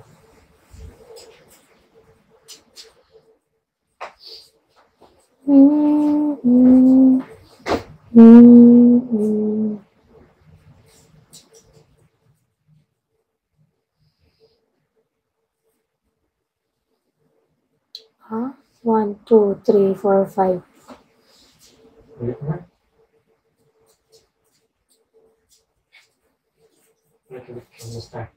Huh? 1, 2, 3, 4, 5. Ulit na. From the start.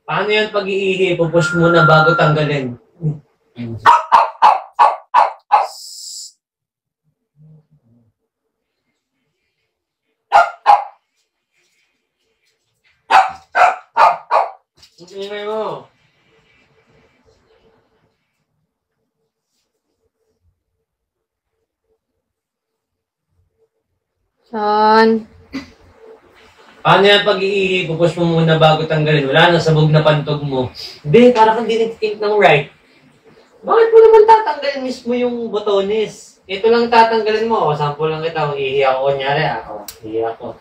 Paano yan pag-iihi? Pupush muna bago tanggalin. Ingay mo. Sean. Paano yan pag-iihi? Pupush mo muna bago tanggalin. Wala na, sabog na pantog mo. Hindi, para kang di nag-think ng right. Bakit mo naman tatanggalin mismo yung botones? Ito lang tatanggalin mo. O, sample lang kita. Ihi ako, kunyari. Ihi ako.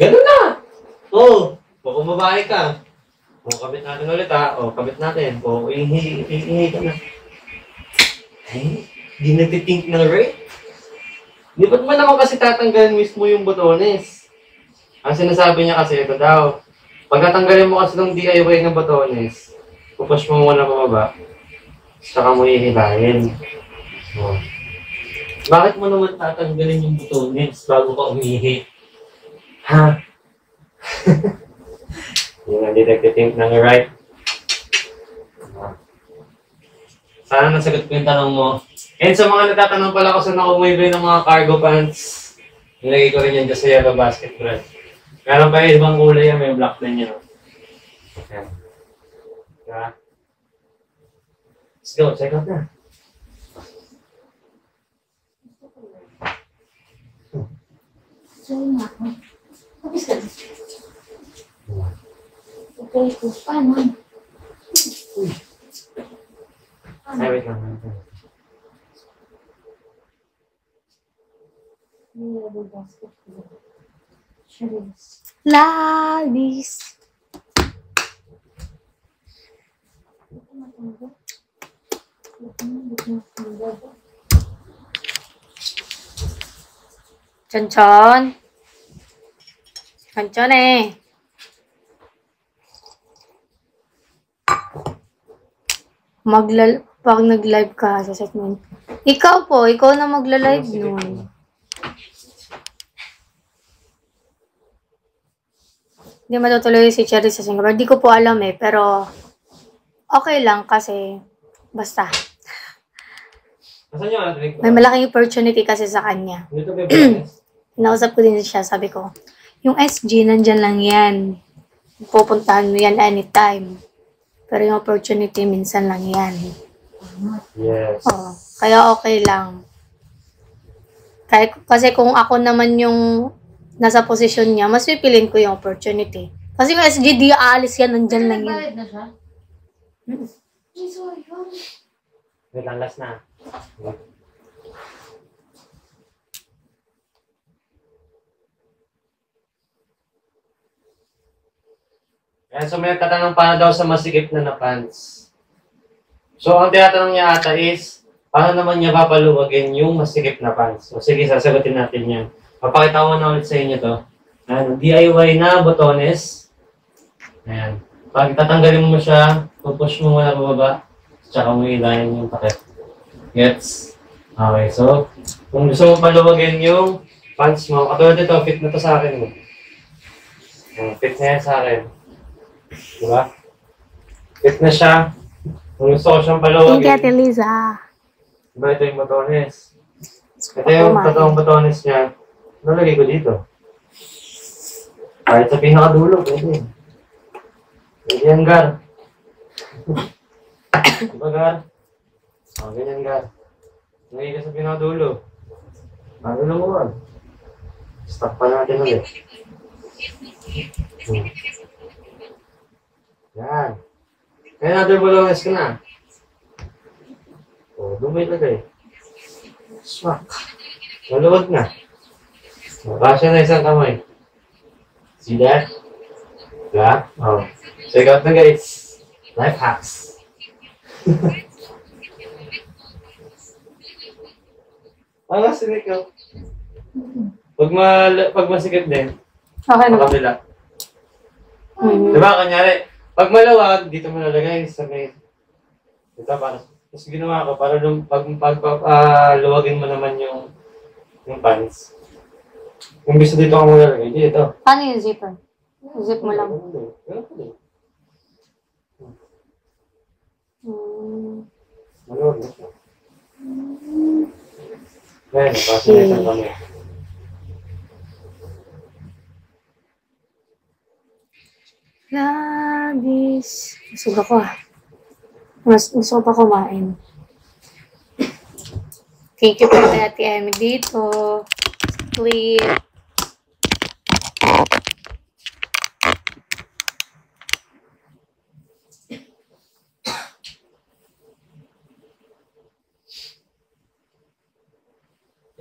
Ganun na. Kung bumabae ka. Kabit natin ulit kabit natin. Ihi ka na. Ay, di nag-think ng right? Di ba't man ako kasi tatanggalin mismo yung botones? Ang sinasabi niya kasi, ito daw. Pag natanggalin mo kasi ng DIY ng botones, pupush mo muna pababa, saka mo hihilahin. Bakit mo naman tatanggalin yung botones bago ka umihi? Ha? Yung hindi nag-think ng right. Sana nasagot ko yung tanong mo. And sa mga natatanong pala ko saan ako bumibili ng mga cargo pants, nilagay ko rin yan dyan sa yellow basket brand. Meron pa yung ibang kulay yan, may black din yan. Okay. Diba? Let's go, check out na. Sorry nga ako. Tapos ka. Okay, paano? Ay, wait lang. Labis. Chonchon. Chonchon eh. Pag nag-live ka sa set mo. Ikaw na magla-live nun. Hindi matutuloy si Cherry sa Singapore. Hindi ko po alam pero okay lang kasi basta. Nasaan yung drink? May malaking opportunity kasi sa kanya. Dito ba yung Nausap ko din siya, sabi ko, yung SG, nandyan lang yan. Pupuntahan mo yan anytime. Pero yung opportunity, minsan lang yan. Yes. Kaya okay lang. Kasi kung ako naman yung nasa posisyon niya, mas pipiliin ko yung opportunity. Kasi yung SG, di aalis yan, nandyan lang yan. Bayad na siya? Sorry, Wait lang, last na. Ayan, so may tatanong paano daw sa masikip na pants. So, ang tinatanong niya ata is, paano naman niya papaluwagin yung masikip na pants? So, sige, sasagutin natin yan. Papakita ko na ulit sa inyo to. Ayan, DIY na botones. Ayan. Pag tatanggalin mo siya, pupush mo muna pababa, tsaka mo ilayin yung takip. Gets? Okay, so, kung gusto mo paluwagin yung pants mo, katulad ito, fit na to sa akin. Fit na yan sa akin. Diba? Fit na siya. Kung gusto ko siyang paluwagin. Thank you, Ate Liza. Diba ito yung botones? Ito yung totoong botones niya. Nalagay ko dito. Kahit sa pinakadulo, pwede. Pwede yan, Gar. Diba, Gar? Ganyan, Gar. Nalagay ka sa pinakadulo. Lumuwag. Stop pa natin ulit. Yan. Kaya another botones ka na. Dumay lagay. Smack. Maluwag na. Makasya na isang kamay. See that? Yeah? Check out na guys. Life hacks. Sinik ko. Pag masikip din, Okay na. makabila. Diba, kanyari, pag malawag, dito mo nalagay sa may... Ito, para... Tapos ginawa ko, para luwagin mo naman yung pants. Kung gusto dito ka muna lagay, dito. Paano yung zipper? Zip mo lang. Maluwag na siya. Ngayon, napasa na isang kami. Labis. Busog ako gusto ko pa kumain. Thank you po kay Ate Emmy dito. Clip.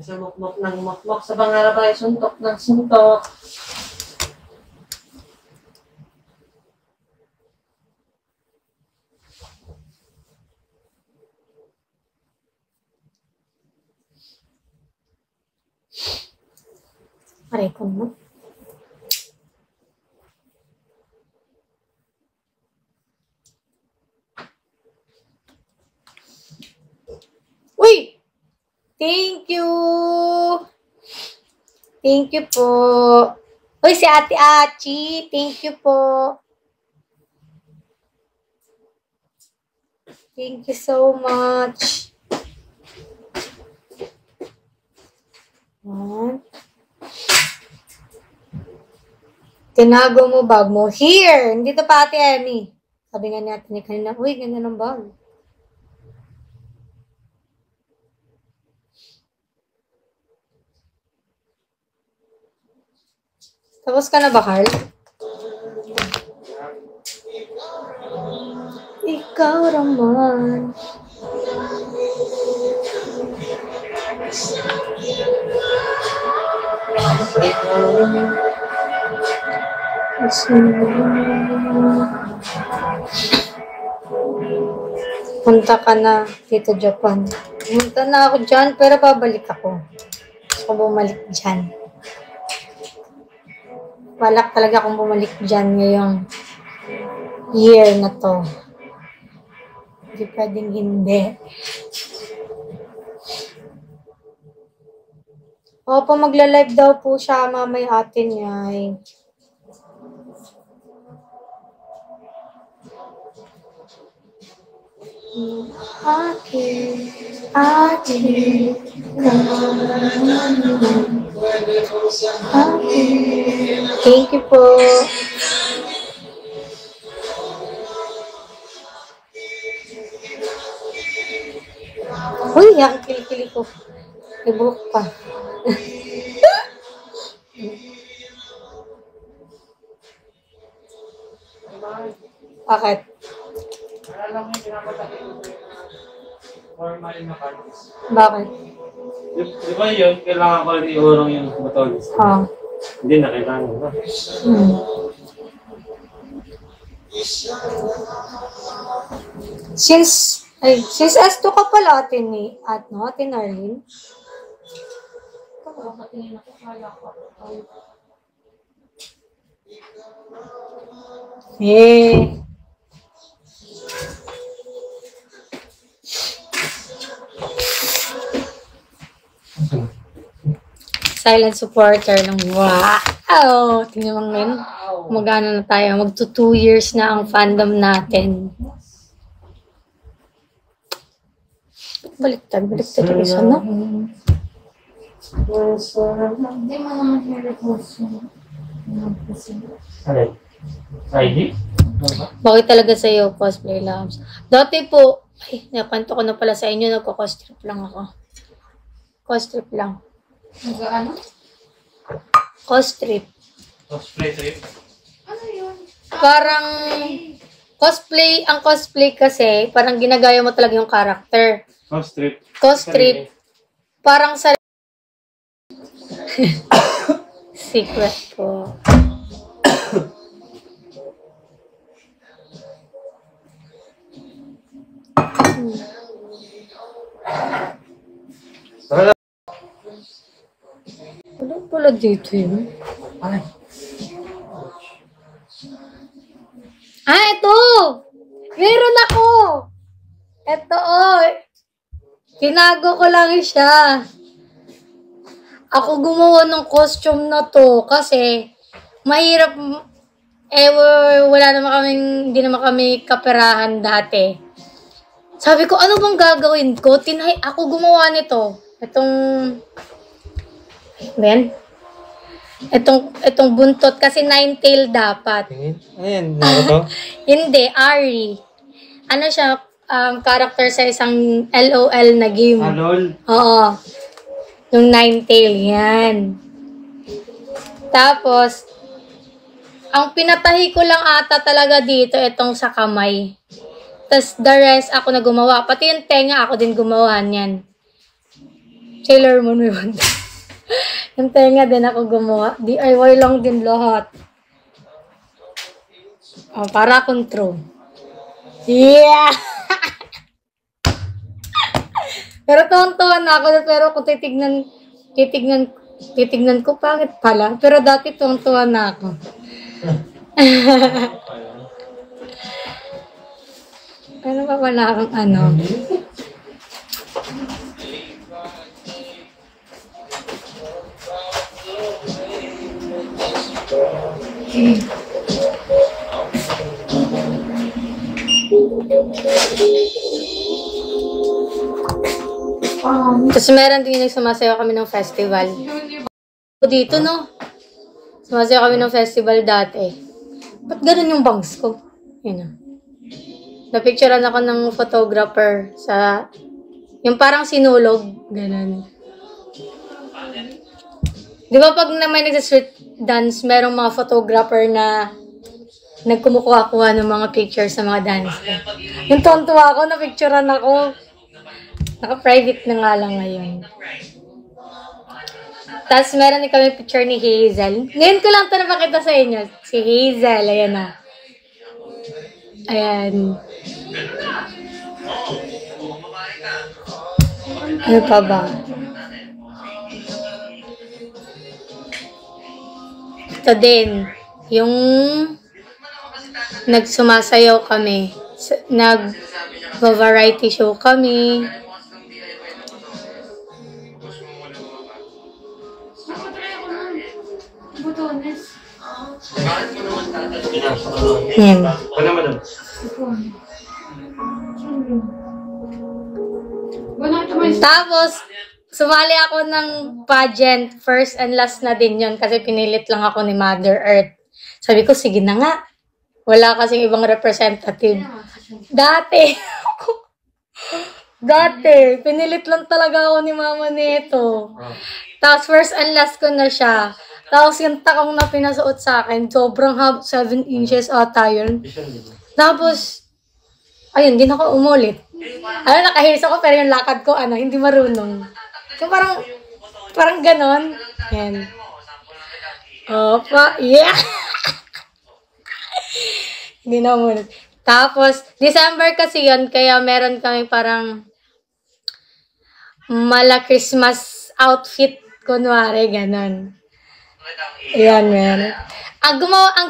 Sa mukmok ng mukmok sa pangarap ay suntok ng suntok. Aray ko mo. Uy! Thank you! Thank you po. Uy, si Ate Achi. Thank you po. Thank you so much. Yan. Tinago mo bag mo. Here! Hindi to pa Ate Emmy. Sabi nga natin ni kanina, uy, ganda ng bag. Tapos ka na ba, Carl? Ikaw naman. Punta ka na dito Japan. Punta na ako dyan, pero babalik ako. Gusto ko bumalik dyan. Balak talaga akong bumalik dyan ngayong year na to. Hindi pwedeng hindi. Opo, magla-live daw po siya mamaya atin yay. Thank you po. Uy, yung kilikili ko. Ibuk pa. Bakit? Alam mo yung pinapatake ko formal na cards. Bakit? Di ba yun? Kailangan ko rin iurong yung botones. Ah. Hindi na kailangan ba? Since S2 ka pala atin ni atin Arlene. Patingin ako, kala ko. Eh. Silent supporter ng wow! Tingnan mo ngayon. Magana na tayo. Magto 2 years na ang fandom natin. Baliktad yung isa, no? Hindi mo naman i-repost yun. Alin? ID? Bakit talaga sa'yo, Cosplay Labs? Dati po, ay, nakwento ko na pala sa inyo, nagko-costrip lang ako. Costrip lang. Nag-ano? Costrip. Cosplay trip? Ano yun? Parang, cosplay, ang cosplay kasi, parang ginagaya mo talaga yung character. Costrip. Costrip, parang sa... Secret po. Wala pala dito yun. Ay, Ah, ito! Meron ako! Ito, oh. Tinago ko lang siya. Ako gumawa ng costume na to kasi mahirap, wala naman kaming, hindi naman kami kaperahan dati. Sabi ko, ano bang gagawin ko? Ako gumawa nito. Itong buntot kasi 9-tail dapat. Ayan, Naruto? Hindi, Ari. Ano siya, character sa isang LOL na game. Lol. Oo. Yung 9-tail, yan. Tapos, ang pinatahi ko lang ata talaga dito, itong sa kamay. Tapos, the rest, ako na gumawa. Pati yung tenga, ako din gumawa niyan. Sailor Moon may banda. Yung tenga din ako gumawa. DIY lang din lahat. Oh, para control. Yeah! Pero tuwang-tuwa na ako. Pero kung titignan ko, pangit pala. Pero dati tuwang-tuwa na ako. Ano ba wala akong ano? Tapos meron din yung sumasayaw kami ng festival. Dito, no? Sumasayaw kami ng festival dati. Ba't ganun yung bangs ko? Yun na. Napicturean ako ng photographer sa... Yung parang sinulog. Ganun. Di ba pag na may nagsa-street dance, merong mga photographer na nagkumukuha-kuha ng mga pictures sa mga dance ko. Yung tontuwa ako, napicturean ako. Naka-private na nga lang ngayon. Tapos meron din kami picture ni Hazel. Ngayon ko lang ito napakita sa inyo. Si Hazel, ayan na. Ayan. Ano pa ba? Ito din. Yung nagsumasayaw kami. Nag-variety show kami. Butones. Yan. Tapos, sumali ako ng pageant. First and last na din yun kasi pinilit lang ako ni Mother Earth. Sabi ko, sige na nga. Wala kasing ibang representative. Dati, pinilit lang talaga ako ni Mama nito. Tapos first and last ko na siya. Tapos yung takong na pinasuot sa akin, sobrang 7 inches ata yun. Tapos, ayun, hindi na ako umulit. Nakahils ako pero yung lakad ko, hindi marunong. So parang ganon. Yan. Opa, yeah! Hindi na umulit. Tapos, December kasi yun, kaya meron kami parang mala Christmas outfit, kunwari, ganon. Ayan, meron. Ang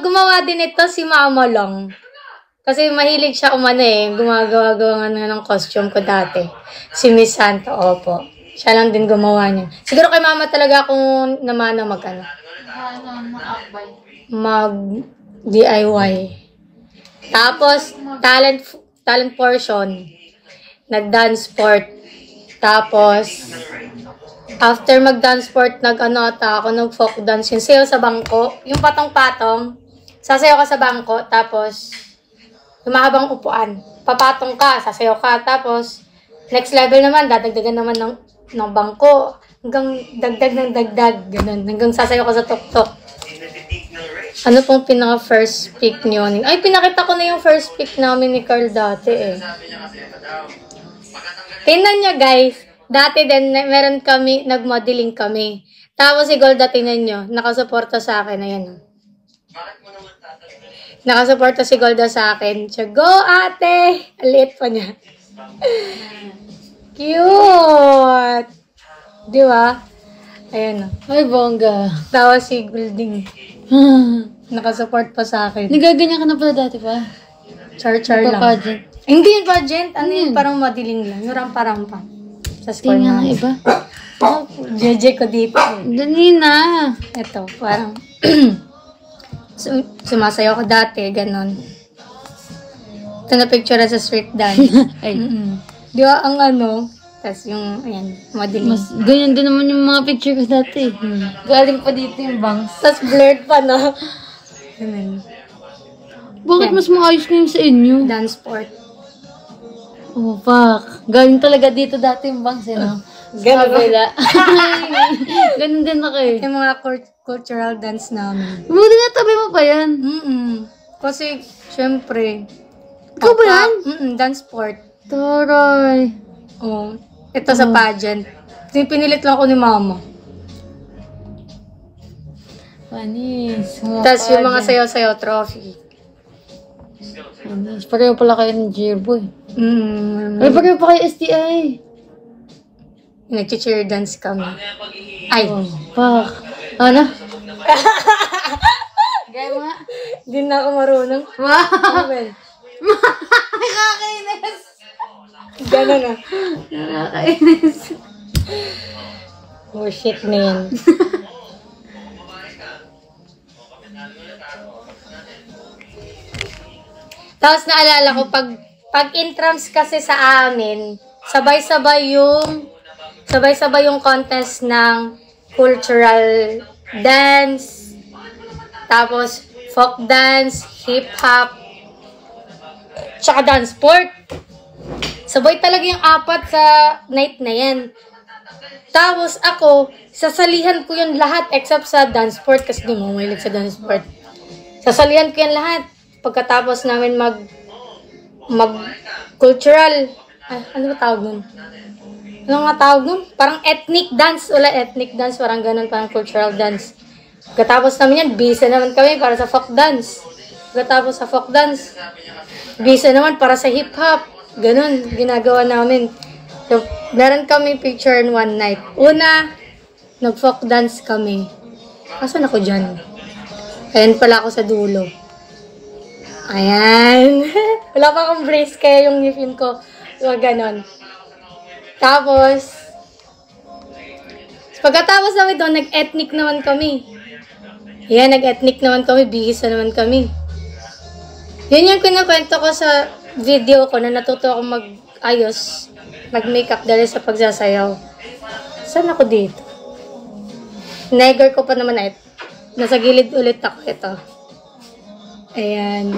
gumawa din ito si Mama lang. Kasi mahilig siya gumagawa ng costume ko dati. Si Miss Santo, opo. Siya lang din gumawa niya. Siguro kay Mama talaga akong namana mag-DIY. Tapos, talent portion. Nag-dance sport. Tapos, after mag-dance sport, nag-folk dance. Yung sayo sa bangko. Yung patong-patong. Sasayaw ka sa bangko. Tapos, lumahabang upuan. Papatong ka, sasayaw ka. Tapos, next level naman, dadagdagan naman ng bangko. Hanggang dagdag ng dagdag. Ganun. Hanggang sasayaw ka sa tuktok. Ano pong pinaka-first pick niyo? Ay, pinakita ko na yung first pick namin ni Carl dati Tingnan nyo guys. Dati din, meron kami, nag-modeling kami. Tapos si Golda, tingnan nyo. Nakasuporta sa akin. Ayan. Nakasuporta si Golda sa akin. Siya, go ate! Aliit pa niya. Cute! Di ba? Ayan. Ay, bongga. Tapos si Golding. Nakasupport pa sa akin. Nagaganyan ka na pala dati pa? Char-char lang. Pageant. Hindi yung pageant. Ano yun? Parang modeling lang. Yung rampa-rampa. Sa school Tingnan na. iba. Jeje ko dito. Dali na. Ito, parang sumasayaw ko dati, ganon. Ito na picture sa street dance. Ay. Di ba ang tas yung, ayan, modeling. Mas ganyan din naman yung mga picture ko dati. Galing pa dito yung bangs. Tas blurred pa, no? Ganun. Bakit Yan. mas maayos na yung sa inyo? Dance sport. Oh, fuck. Galing talaga dito dati yung bangs, no? Ganun. Kabila. Ganun din ako Yung mga cultural dance namin. Buti na tabi mo pa yan. Kasi, syempre. Ikaw ba yan? Dance sport. Taray. Oh. Ito sa pageant. Pinilit lang ako ni mama. Panis. Tapos yung mga sayaw-sayaw trophy. Panis. Pareho pala kayo ng Jerboy. Mm. Ay, pareho pa kayo STI. Nag-cheer dance kami. Ay, Pak. Ano? Gaya mo nga. di na ako marunong. Wow. Well, Nakakainis. gano'n na. Nakakainis. Oh shit na yan. Tapos naalala ko, pag intrams kasi sa amin, sabay-sabay yung contest ng cultural dance, tapos folk dance, hip-hop, tsaka dance sport. Sabay talaga yung apat sa night na yan. Tapos ako, sasalihan ko yun lahat except sa dance sport kasi di mo mahilig sa dance sport. Sasalihan ko yan lahat. Pagkatapos namin mag cultural, ano ba tawag nun? Ano nga tawag nun? Parang ethnic dance. Wala ethnic dance, parang ganun, parang cultural dance. Pagkatapos namin yan, bisa naman kami para sa folk dance. Pagkatapos sa folk dance, bisa naman para sa hip-hop. Ganun, ginagawa namin. So, meron kami picture in one night. Una, nag-folk dance kami. Asan ako dyan? Ayan pala ako sa dulo. Ayan. Wala pa akong brace kaya yung ngipin ko. So, ganon. Tapos, pagkatapos namin doon, nag-ethnic naman kami. Ayan, nag-ethnic naman kami. Bihis na naman kami. Yun yung kinakwento ko sa video ko na natuto akong mag-ayos, mag-makeup dahil sa pagsasayaw. Saan ako dito? Neger ko pa naman na ito. Nasa gilid ulit ako ito. Ayan.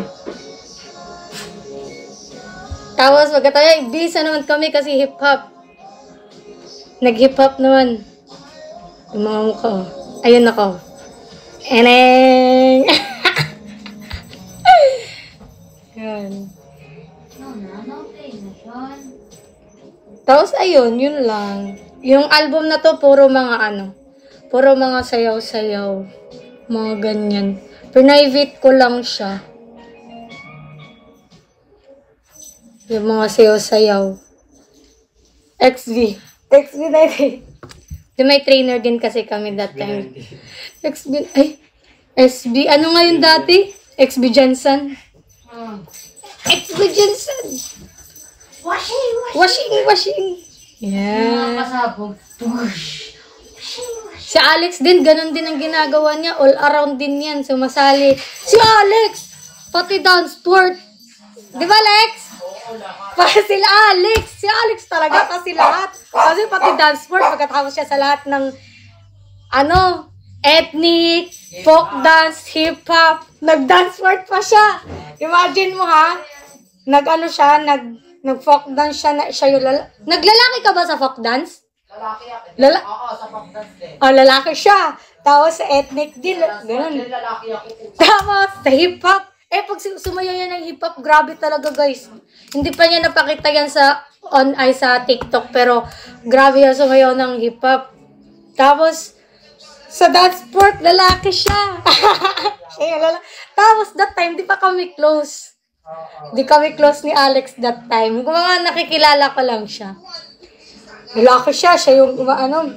Tapos pagkataya, bisa naman kami kasi hip-hop. Nag-hip-hop naman. Yung mga mukha. Ayun ako. Eneng! Yan. Tapos ayun, yun lang. Yung album na to, puro mga sayaw-sayaw. Mga ganyan. Private ko lang siya. Yung mga sayaw-sayaw. XB na yun. May trainer din kasi kami that time. SB, ano nga yun dati? XB Johnson. XB Johnson. Washing. Yeah. Pasabog. Si Alex din, ganun din ang ginagawa niya. All around din yan, sumasali. Si Alex! Pati dance sport. Di ba, Alex? Para sila Alex. Si Alex talaga kasi lahat. Kasi pati dance sport, pagkatapos siya sa lahat ng ethnic, folk dance, hip-hop, nag-dance sport pa siya. Imagine mo ha, nag-folk dance siya, siya yung naglalaki ka ba sa folk dance? Lalaki ako. Oo, sa folk dance din. Oh, lalaki siya. Tapos sa ethnic din, ganun. Lalaki ako. Tapos sa hip-hop, pag sumayaw yan ng hip-hop, grabe talaga guys. Hindi pa niya napakita yan sa TikTok, pero grabe yan sumayaw ng hip-hop. Tapos, sa dance sport, lalaki siya. Tapos that time, di pa kami close. Di kami close ni Alex that time. Kung mga nakikilala ko lang siya. Lalaki siya yung mga ganun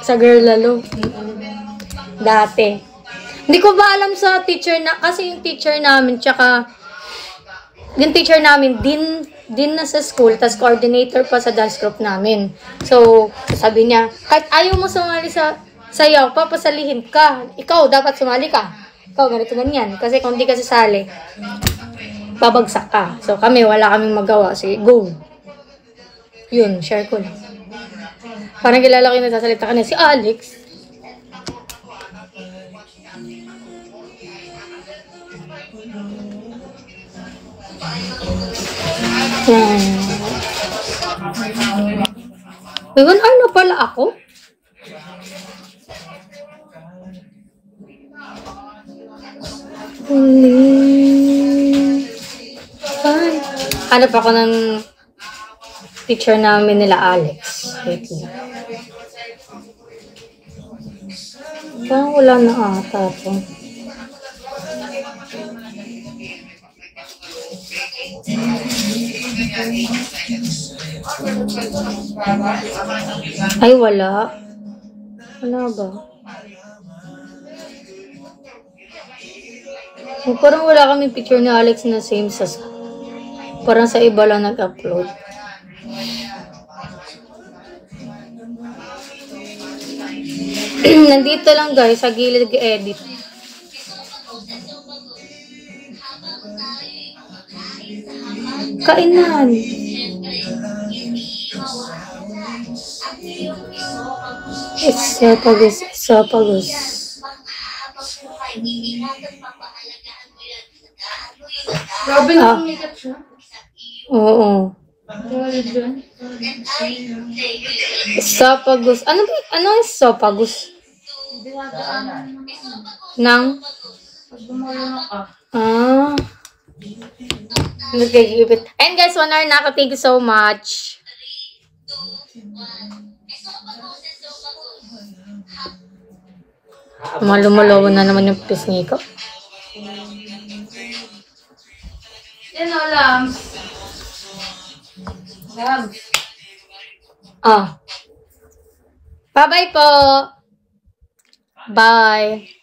sa girl lalo. Dati. Hindi ko ba alam sa teacher kasi yung teacher namin, din na sa school, tas coordinator pa sa dance group namin. So, sabi niya, kahit ayaw mo sumali sa sayaw, papasalihin ka. Ikaw, dapat sumali ka. Ikaw, ganito ganyan. Kasi kung di ka sasali, babagsak ka. So, wala kaming magawa. Sige, go. Yun, share ko lang. Parang kilala ko yung nagsasalita ka na, si Alex. Ewan, ano pala ako? Hanap ako ng picture namin nila Alex. Wait lang. Parang wala na ata ito. Ay, wala. Wala ba? Oh, parang wala kami picture ni Alex na same sa... Parang sa iba lang nag-upload. Nandito lang guys, sa gilid edit. Kainan. Esophagus. Grabe na kumikat siya. Oo. Solid yun. Esophagus. Ano esophagus? Dinadaanan Nang? pag bumulong ka. Ah. Nagkagipit. And guys, 1 hour na ako. Thank you so much. Lumalawan na naman yung pisngi ko. Yan o, Lams. Lams. Ah. Bye-bye po. Bye.